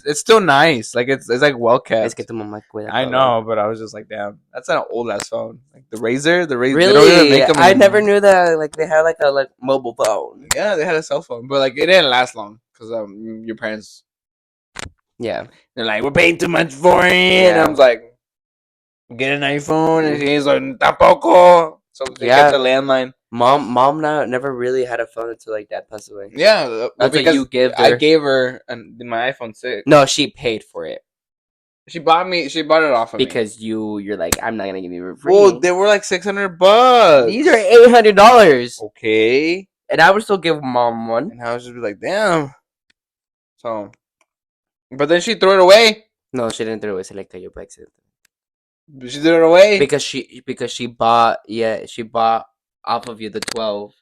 it's still nice. Like it's like well es que kept. tu mamá cuida I todo. know, but I was just like, damn, that's an old ass phone. Like the Razor, they don't even Really? make them I never anymore. knew that. Like they had like a like mobile phone. Yeah, they had a cell phone, but like it didn't last long because your parents Yeah. they're like, we're paying too much for it, and I Yeah. was like, get an iPhone, and he's like, tampoco. So they kept Yeah. the landline. Mom never really had a phone until like dad passed away. Yeah, well, That's what you because gave I her. gave her my iPhone 6. No, she paid for it She bought it off of me. because you're like, I'm not gonna give you for free. Well, they were like $600. These are $800, Okay, and I would still give mom one. and I was just be like, damn. So, but then she threw it away. No, she didn't throw it away. Se le cayó by accident. She threw it away. Because she bought off of you the 12,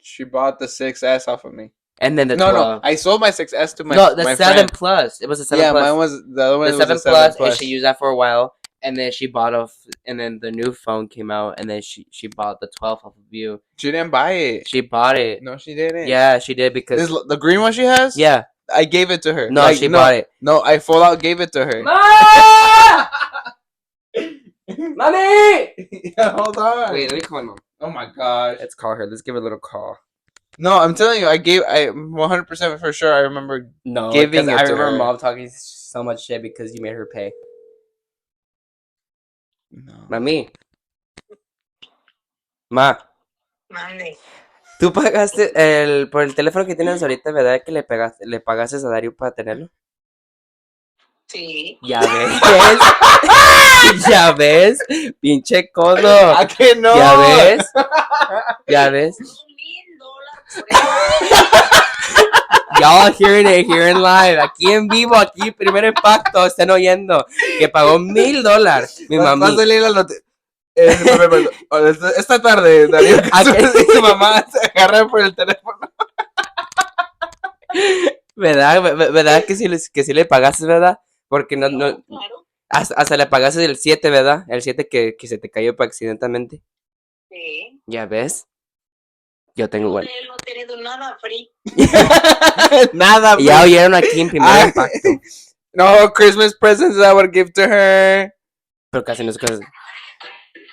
She bought the 6S off of me. and then the No, 12. I sold my 6S to my The my 7 friend. Plus. It was a 7 Yeah, Plus. mine was the other one. The Was 7 a 7 Plus, Plus. and she used that for a while, and then she bought off, and then the new phone came out, and then she bought the 12 off of you. She didn't buy it. She bought it. No, she didn't. Yeah, she did because The green one she has. yeah. I gave it to her. No, she bought it. No, I full out gave it to her. Mommy! Yeah, hold on. Wait, let me call my mom. Oh my gosh. Let's call her. Let's give her a little call. No, I'm telling you, I 100% for sure. I remember No, giving because it I to remember her. mom talking so much shit because you made her pay. No. Mami. Ma. Mande. ¿Tú pagaste por el teléfono que tienes ahorita, verdad que le pagaste a Dario para tenerlo? Sí. Ya ves. Ya ves. Pinche codo. ¿A qué no? Ya ves. Ya ves. $1,000 Y'all hearing it here in live. Aquí en vivo, aquí, primer impacto. Están oyendo que pagó $1,000. Mi Va a mami. salir la esta tarde, Dario, su mamá se agarra por el teléfono. ¿Verdad que sí le pagaste, verdad? Porque no, Claro. hasta le pagaste el 7, ¿verdad? El 7 que se te cayó accidentalmente. Sí. Ya ves. Yo tengo bueno. Él no ha tenido nada free. Nada. Ya oyeron aquí en primer impacto. No Christmas presents I would give to her. Pero casi no es cosa.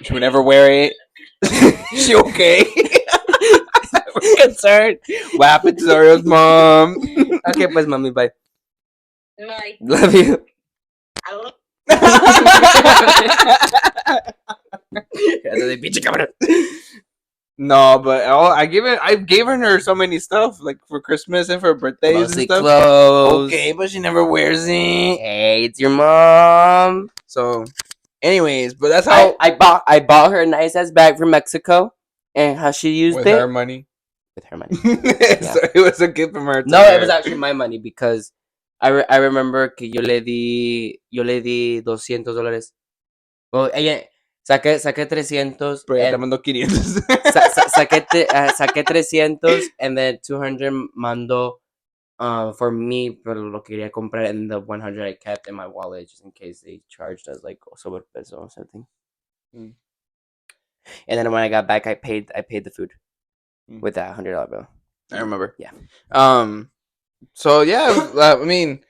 She would never wear it. She okay? We're concerned. What happened to Dario's mom? Ok, pues mami, bye. Bye. Love you. Aló. Eso de pinche cabrón. No, but I gave her so many stuff like for Christmas and for birthdays Mostly and stuff. clothes. Okay, but she never wears it. Hey, it's your mom. So, anyways, but that's how I bought her a nice ass bag from Mexico, and how she used with it her money. with her money. So it was a gift from her. To No, her. it was actually my money because I remember que yo le di $200. Well, ella saqué 300. Pero ya te and- mandó 500. saqué 300 and then 200 mando for me, pero lo quería comprar, and the 100 I kept in my wallet just in case they charged us like $8 or something. Mm. And then when I got back, I paid the food Mm. with that $100 bill. I remember. Yeah. So yeah, I mean,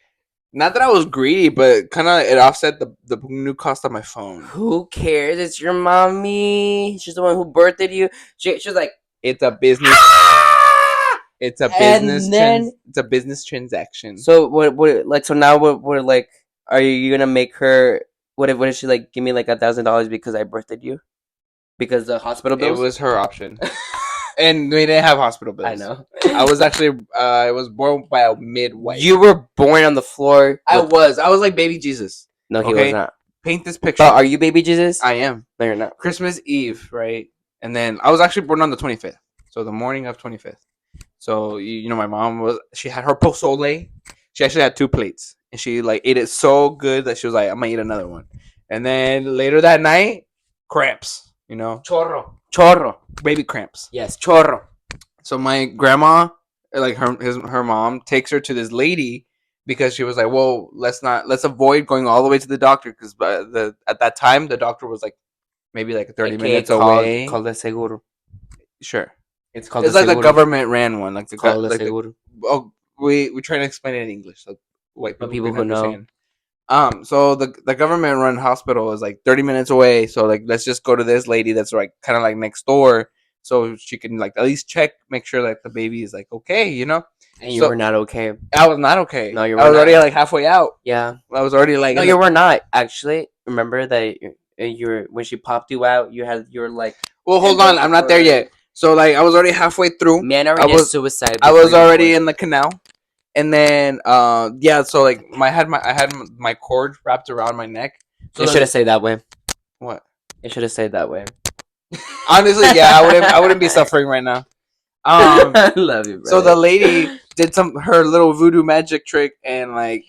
not that I was greedy, but kind of it offset the new cost of my phone. Who cares? It's your mommy. She's the one who birthed you. She was like, It's a business. "Ah!" It's a And business. then- It's a business transaction. So what like so now we're like, are you gonna make her? What if she like give me like $1,000 because I birthed you? Because the hospital It bills. was her option, and we didn't have hospital bills. I know. I was actually I was born by a midwife. You were born on the floor. I was like baby Jesus. No, he okay. was not. Paint this picture. But are you baby Jesus? I am. No, you're not. Christmas Eve, right? And then I was actually born on the 25th, so the morning of 25th. So you know, my mom she had her pozole. She actually had 2 plates, and she like ate it so good that she was like, "I'm gonna eat another one." And then later that night, cramps. You know, Chorro. baby cramps. Yes, chorro. So my grandma, like her mom, takes her to this lady because she was like, well, let's avoid going all the way to the doctor because at that time the doctor was like maybe like 30 AKA minutes away. called the seguro. Sure, It's called it's the like the seguro. government ran one, like It's called the like the seguro. oh we try to explain it in English so white But people people can who know. understand. So the government run hospital is like 30 minutes away. So like let's just go to this lady that's like kind of like next door, so she can like at least check, make sure that the baby is like okay, you know. And you So were not okay. I was not okay. No, you I were was already not. like halfway out. Yeah. I was already like No, you were not. Actually, remember that you were when she popped you out. You were like, well, hold on, I'm not there yet. So like I was already halfway through. man I already did was suicide. I before was you were already born. in the canal, and then yeah. So like I had my cord wrapped around my neck. So You should have said that way. what? You should have said that way. Honestly, yeah, I wouldn't be suffering right now. I love you, So brother. the lady did her little voodoo magic trick and like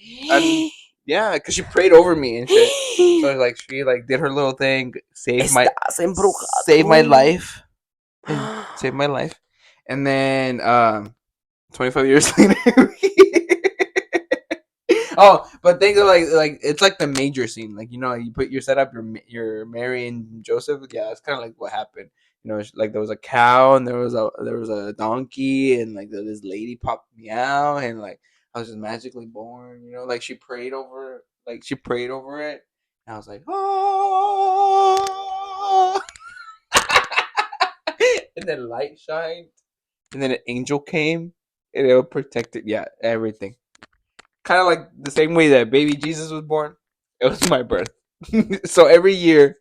yeah, because she prayed over me and shit. So like she like did her little thing, saved Estás embrujado. life, saved my life, and then 25 years later. Oh, but things are like it's like the major scene, like you know, you put your setup, your Mary and Joseph. Yeah, it's kind of like what happened. You know, like there was a cow and there was a donkey and like this lady popped me out and like I was just magically born. You know, like she prayed over, it. And I was like, oh, and then light shined, and then an angel came and it protected. Yeah, everything. Kind of like the same way that baby Jesus was born. It was my birth. So every year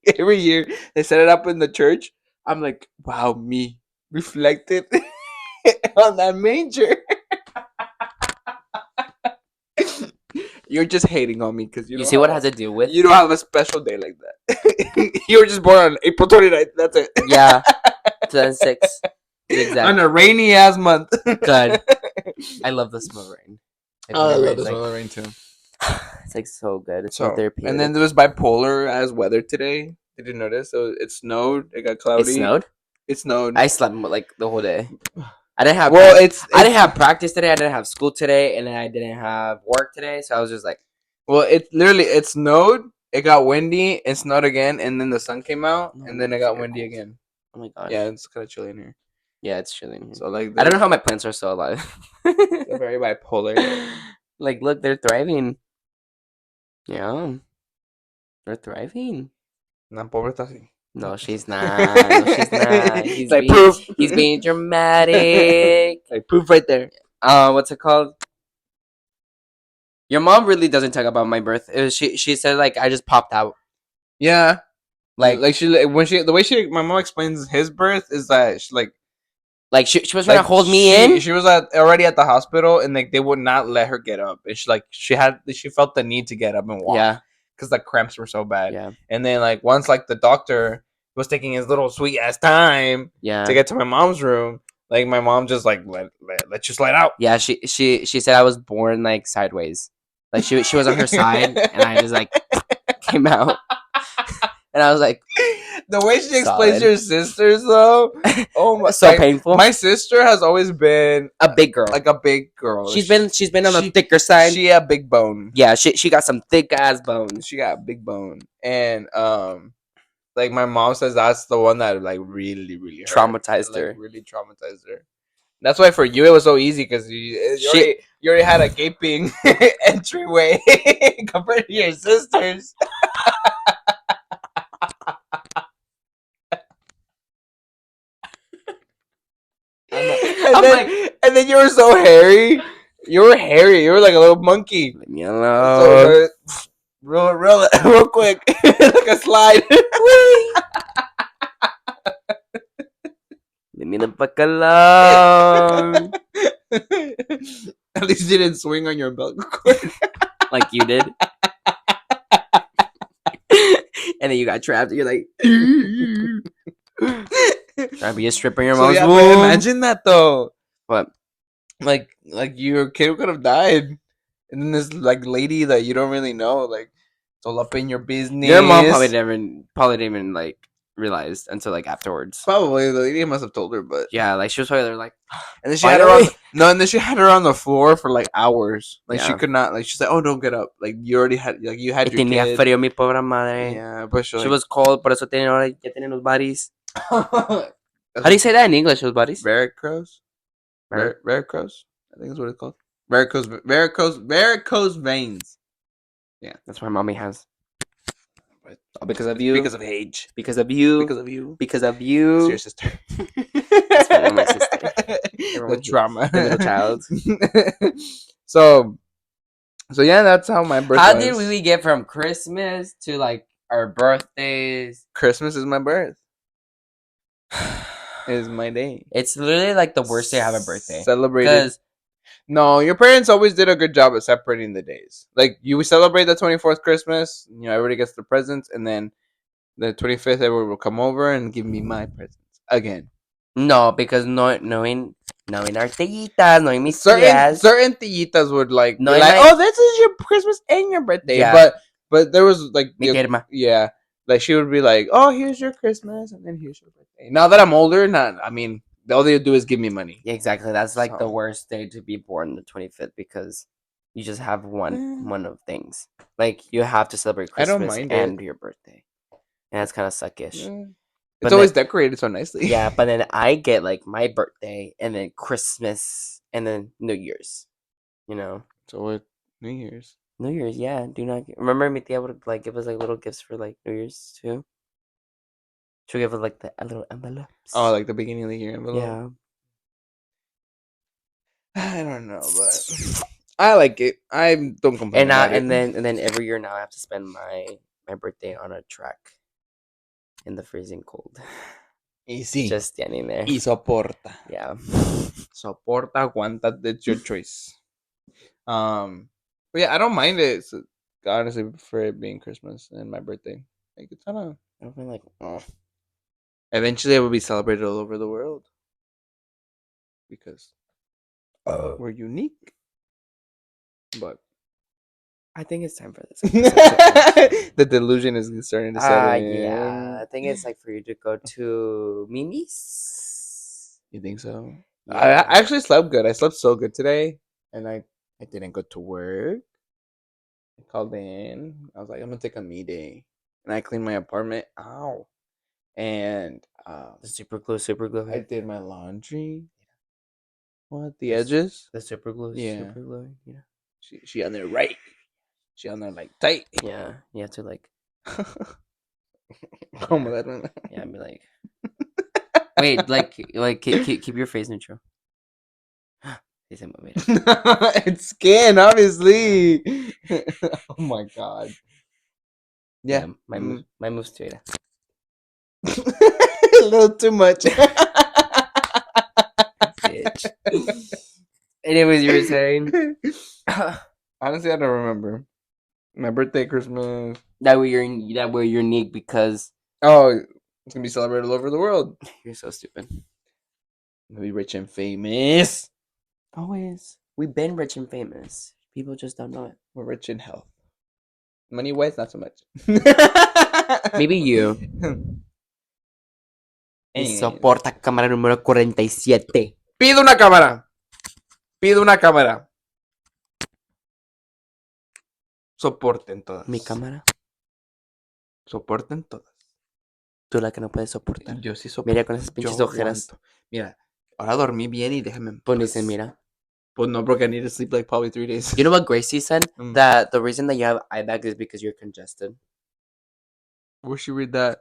they set it up in the church. I'm like, wow, me reflected on that manger. You're just hating on me because You see what it has to do with? you don't have a special day like that. You were just born on April 29th. That's it. Yeah, 2006. Exactly. On a rainy ass month. Good. I love the smell of rain. Oh, I love the It's smell of rain too. It's like so good. It's so So, therapeutic. and then there was bipolar as weather today. Did you notice? So it snowed. It got cloudy. It snowed. It snowed. I slept like the whole day. I didn't have. Well, I didn't have practice today. I didn't have school today, and then I didn't have work today. So I was just like, well, it snowed. It got windy. It snowed again, and then the sun came out, and then it got windy again. oh my god. Yeah, it's kind of chilly in here. Yeah, it's chilling here. So like, I don't know how my plants are still alive. they're very bipolar. Like, look, they're thriving. Yeah, they're thriving. No, pobre está así. No, she's not. No, she's not. Like proof. He's being dramatic. Like proof right there. What's it called? Your mom really doesn't talk about my birth. She said like I just popped out. Yeah, Like she the way my mom explains his birth is that she she was trying to hold me in. She was already at the hospital, and like they would not let her get up. And she felt the need to get up and walk. Yeah, because the cramps were so bad. Yeah. And then like once like the doctor was taking his little sweet ass time Yeah. to get to my mom's room, like my mom just like let you slide out. Yeah, she said I was born like sideways. Like she was on her side and I just like came out. And I was like, the way she explains Solid. your sisters though, oh my, so painful. My sister has always been A big girl. like a big girl. She's been on the thicker side. She had big bone. Yeah, she got some thick ass bones. She got big bone, and like my mom says that's the one that like really hurt. Traumatized her. Like, really traumatized her. That's why for you it was so easy because you already had a gaping entryway compared to your sisters. And then you were so hairy. You were hairy. You were like a little monkey. Leave me alone. So, real quick, like a slide. Leave me the fuck alone. At least you didn't swing on your umbilical cord. Like you did. And then you got trapped. And you're like, trying to be a stripper in your mom's but womb. imagine that though. What? Like your kid could have died, and then this like lady that you don't really know, like, it's all up in your business. Your mom probably didn't even like realized until like afterwards. Probably the lady must have told her, but Yeah, like she was probably there like, and then she had her on finally. no, and then she had her on the floor for like hours. Like she Yeah. could not. Like she's like, "Oh, don't get up. Like you already had. Like you Y had your tenía kid." frío mi pobre madre. Yeah, but She was cold, por eso tiene ahora ya tiene los bodies. like, How do you say that in English? Los bodies? varicose? Varicose? I think is what it's called. Varicose veins. That's what my mommy has. But All because of you. because of age. Because of you. Because of you. Because of It's you. your sister. That's my sister. The trauma. The middle child. so yeah, that's how my birth How was. did we get from Christmas to like our birthdays? Christmas is my birth. Is my day. It's literally like the worst day to have a birthday. Celebrated. Because No, your parents always did a good job at separating the days. Like you celebrate the 24th Christmas, you know, everybody gets their presents, and then the 25th everyone will come over and give me my presents again. no, because knowing our titas, knowing mis Certain tías, certain tiitas would like be No, like, my- "Oh, this is your Christmas and your birthday." Yeah. But there was like mi terma. yeah, like she would be like, "Oh, here's your Christmas and then here's your birthday." Now that I'm older, I mean, all they do is give me money. Yeah, exactly. That's like the So. worst day to be born, the 25th, because you just have Eh. one of things. Like you have to celebrate I don't Christmas mind and it. your birthday, and that's kind of suckish. It's But always then- decorated so nicely. Yeah, but then I get like my birthday and then Christmas and then New Year's. You know, So what? New Year's. New Year's. Yeah, do not remember mi tia would like give us like little gifts for like New Year's too. She'll give us like a little envelopes. Oh, like the beginning of the year envelope. yeah. I don't know, but I like it. I don't complain And about it. and then every year now I have to spend my birthday on a track in the freezing cold. Y sí. Just standing there. Y soporta. Yeah. Soporta, aguanta. That's your choice. But yeah, I don't mind it. So, honestly, prefer it being Christmas and my birthday. Like it's kind of. I've been like, oh. Eventually, it will be celebrated all over the world because we're unique. But I think it's time for this. the delusion is starting to set in. Yeah. I think it's like for you to go to Mimi's. You think so? Yeah. I actually slept good. I slept so good today, and I didn't go to work. I called in. I was like, I'm gonna take a me day, and I cleaned my apartment. Ow! And The super glue. I did my laundry. What the edges? The super glue. Yeah. Super glue. Yeah. She on there right. She on there like tight. Yeah. You have to like. Como that one. Yeah. Be like. Wait. Like keep your face neutral. Dice mover. It's skin, obviously. Oh my god. Yeah. My moves too. A little too much. Bitch. Anyways, you were saying Honestly, I don't remember. My birthday, Christmas. that we're unique because Oh, it's gonna be celebrated all over the world. you're so stupid. I'm gonna be rich and famous. Always. We've been rich and famous. People just don't know it. We're rich in health. Money wise, not so much. Maybe you. Y soporta cámara número 47. Pido una cámara. Pido una cámara. Soporten todas. Mi cámara. Soporten todas. Tú la que no puedes soportar. Yo sí soporto. Mira con esas pinches Yo ojeras. aguanto. Mira, ahora dormí bien y déjame en Pues paz. dicen, mira. Pues no, porque I need to sleep like probably 3 days. You know what Gracie said? That the reason that you have eye bags is because you're congested. Where should read that?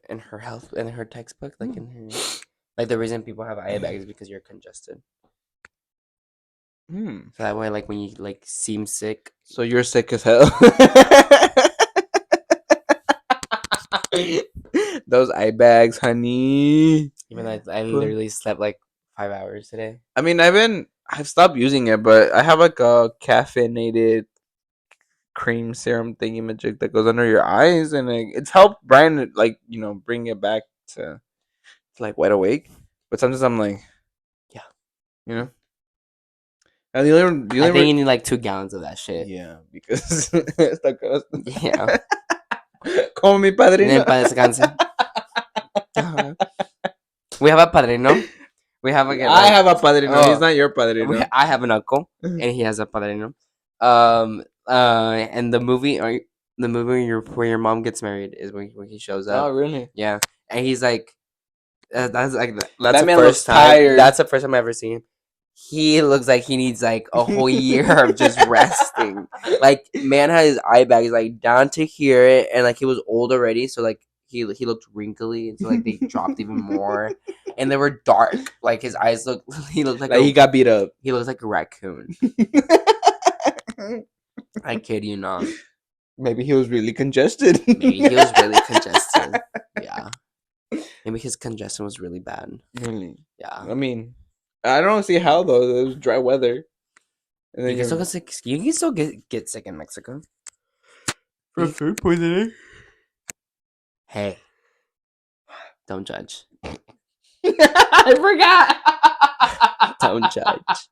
In her textbook, like in her, like the reason people have eye bags is because you're congested. So that way, like when you like seem sick, So you're sick as hell. Those eye bags, honey. even though I literally slept like 5 hours today. I mean, I've stopped using it, but I have like a caffeinated cream serum thingy-majig that goes under your eyes, and it's helped Brian like bring it back to like wide awake. But sometimes I'm like, Yeah. And the only I think you need like 2 gallons of that shit. yeah, because it's the cost. Yeah. Como mi En padrino. paz descanse. We have a padrino. We have a I have a padrino. Oh. He's not your padrino. I have an uncle, and he has a padrino. And the movie, where your mom gets married is when he shows Oh, up. really? Yeah, and he's like, that's like that's That the man first looks time. tired. That's the first time I've ever seen him. He looks like he needs like a whole year of just resting. Like, man had his eye bags like down to here, and like he was old already, so like he looked wrinkly, and so like they dropped even more, and they were dark. Like his eyes looked, he looked like he got beat up. he looks like a raccoon. I kid you not. Maybe he was really congested. Maybe he was really congested. Yeah. Maybe his congestion was really bad. Really? Yeah. I mean, I don't see how though. It was dry weather. And You can still get sick. You can still get sick in Mexico. From food poisoning. Hey. Don't judge. I forgot. Don't judge.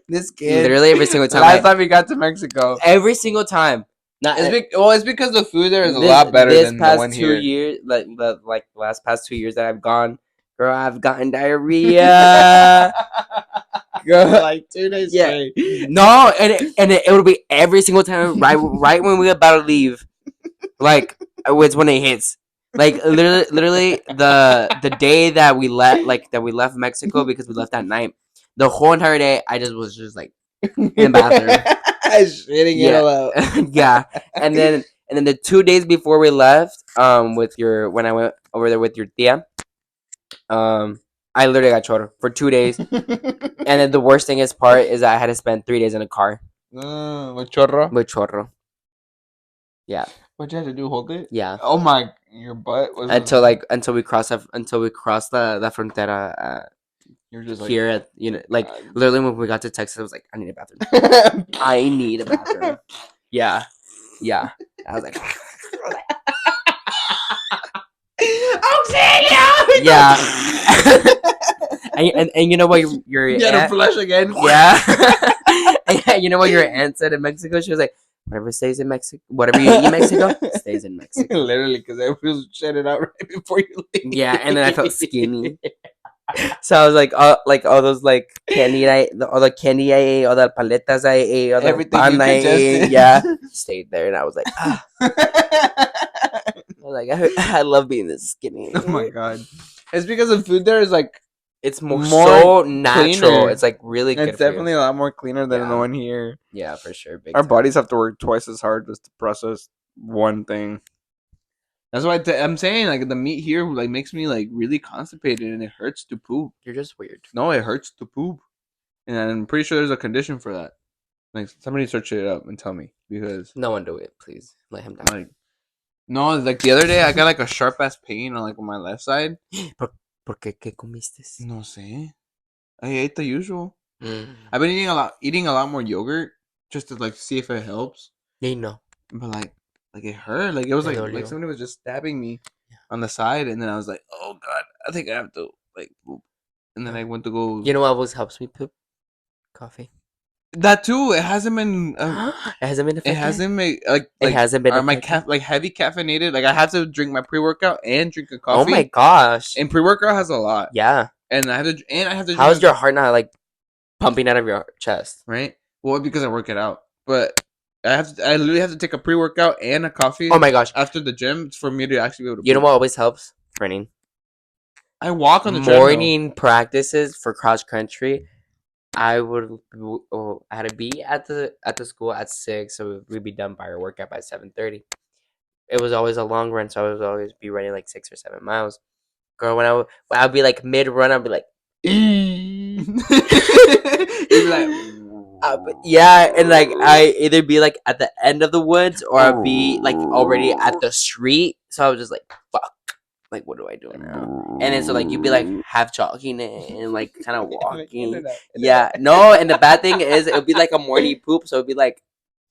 This kid. Literally every single time. Last time we got to Mexico. Every single time. Not It's because the food there is a lot better than the one here. Years, like the last past 2 years that I've gone, girl, I've gotten diarrhea. Girl, Like 2 days yeah. straight. No, and it would be every single time right when we were about to leave. Like, it's when it hits. Like literally the day that we left Mexico, because we left that night. The whole entire day I was just like in the bathroom. Shitting it all out. Yeah. And then the 2 days before we left, when I went over there with your tia, I literally got chorro for 2 days. And then the worst thing is I had to spend 3 days in a car. With chorro? With chorro. Yeah. What'd you have to do? Hold it? Yeah. Oh my, your butt was until we cross the frontera. You're just Here at literally when we got to Texas, I was like, I need a bathroom. I need a bathroom. Yeah. I was like, auxilio! yeah. and you know what your You had to flush again. Yeah. You know what your aunt said in Mexico? She was like, whatever you eat in Mexico stays in Mexico. Literally, because I was shitting out right before you leave. Yeah, and then I felt skinny. So I was like, all those candy all the candy I ate, all the paletas I ate, all the Everything pan you I ate, congested. yeah, stayed there, and I was like, I love being this skinny. Oh my god, it's because the food there is like it's more so natural. cleaner. It's like really good. It's definitely a lot more cleaner than Yeah. the one here. Yeah, for sure. Big Our time. bodies have to work twice as hard just to process one thing. That's why I'm saying like the meat here like makes me like really constipated and it hurts to poop. You're just weird. No, it hurts to poop, and I'm pretty sure there's a condition for that. Like somebody search it up and tell me because No one do it, please. Let him down. like no, like the other day I got like a sharp ass pain on my left side. ¿Por qué comiste? No sé. I ate the usual. I've been eating a lot more yogurt just to like see if it helps. Yeah, no. But like it hurt. Like it was It like dolió. somebody was just stabbing me on the side, and then I was like, oh god, I think I have to like poop. And then I went to go. You know what always helps me poop? Coffee. That too. It hasn't been. It hasn't been. It hasn't made It hasn't been. my heavy caffeinated. Like I have to drink my pre-workout and drink a coffee. Oh my gosh. And pre-workout has a lot. Yeah. And I have to. How's your heart not like pumping out of your chest? Right. Well, because I work it out, but I literally have to take a pre-workout and a coffee. Oh my gosh. After the gym for me to actually be able to. You know what always helps? Running. I walk on the treadmill. Morning practices for cross country. I had to be at the school at 6, so we'd be done by our workout by 7:30. It was always a long run, so I would always be running like 6 or 7 miles. Girl, when I'd be like mid run, I'd be like, You'd be like, yeah, and like I either be like at the end of the woods or I'd be like already at the street. So I was just like, fuck, like what do I do now? And then so like you'd be like half jogging and like kind of walking. Yeah, no, and the bad thing is it would be like a morning poop, so it'd be like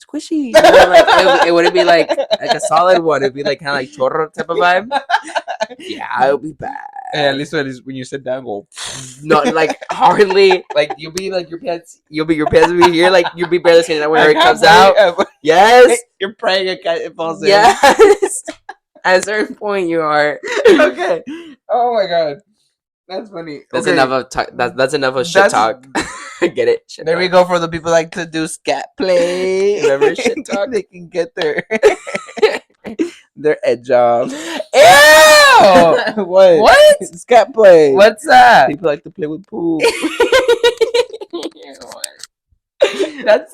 squishy. You know, like it wouldn't be like a solid one. It'd be like kind of like chorro type of vibe. Yeah, it would be bad. Hey, at least when you sit down, go. No, like hardly. Like you'll be like your pants will be here. Like you'll be barely seeing that when it comes out. Yes, You're praying it falls in. yes. At a certain point, you are. Okay. Oh my god, that's funny. That's Okay, enough of that's enough of shit That's- talk. Get it? Shit there we talk. go for the people like to do scat play. Remember shit talk? They can get their edge off. Ew! What? What? Scat play. What's that? People like to play with poop. That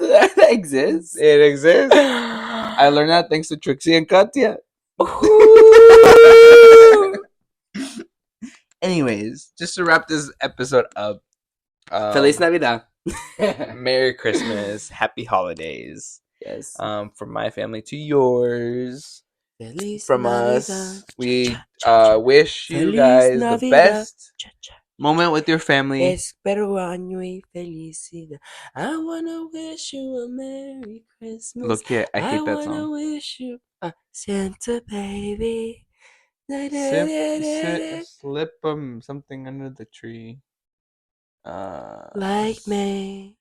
exists. It exists. I learned that thanks to Trixie and Katya. Ooh. Anyways, just to wrap this episode up, Feliz Navidad. Merry Christmas, Happy Holidays, Yes. from my family to yours, Feliz from Navidad. us. We Cha-cha. wish you Feliz guys the Navidad. best Cha-cha. moment with your family. Espero año y felicidad. I wanna wish you a Merry Christmas. Look, yeah, I hate that wanna song. wish you a Santa baby. Slip something under the tree. Like me.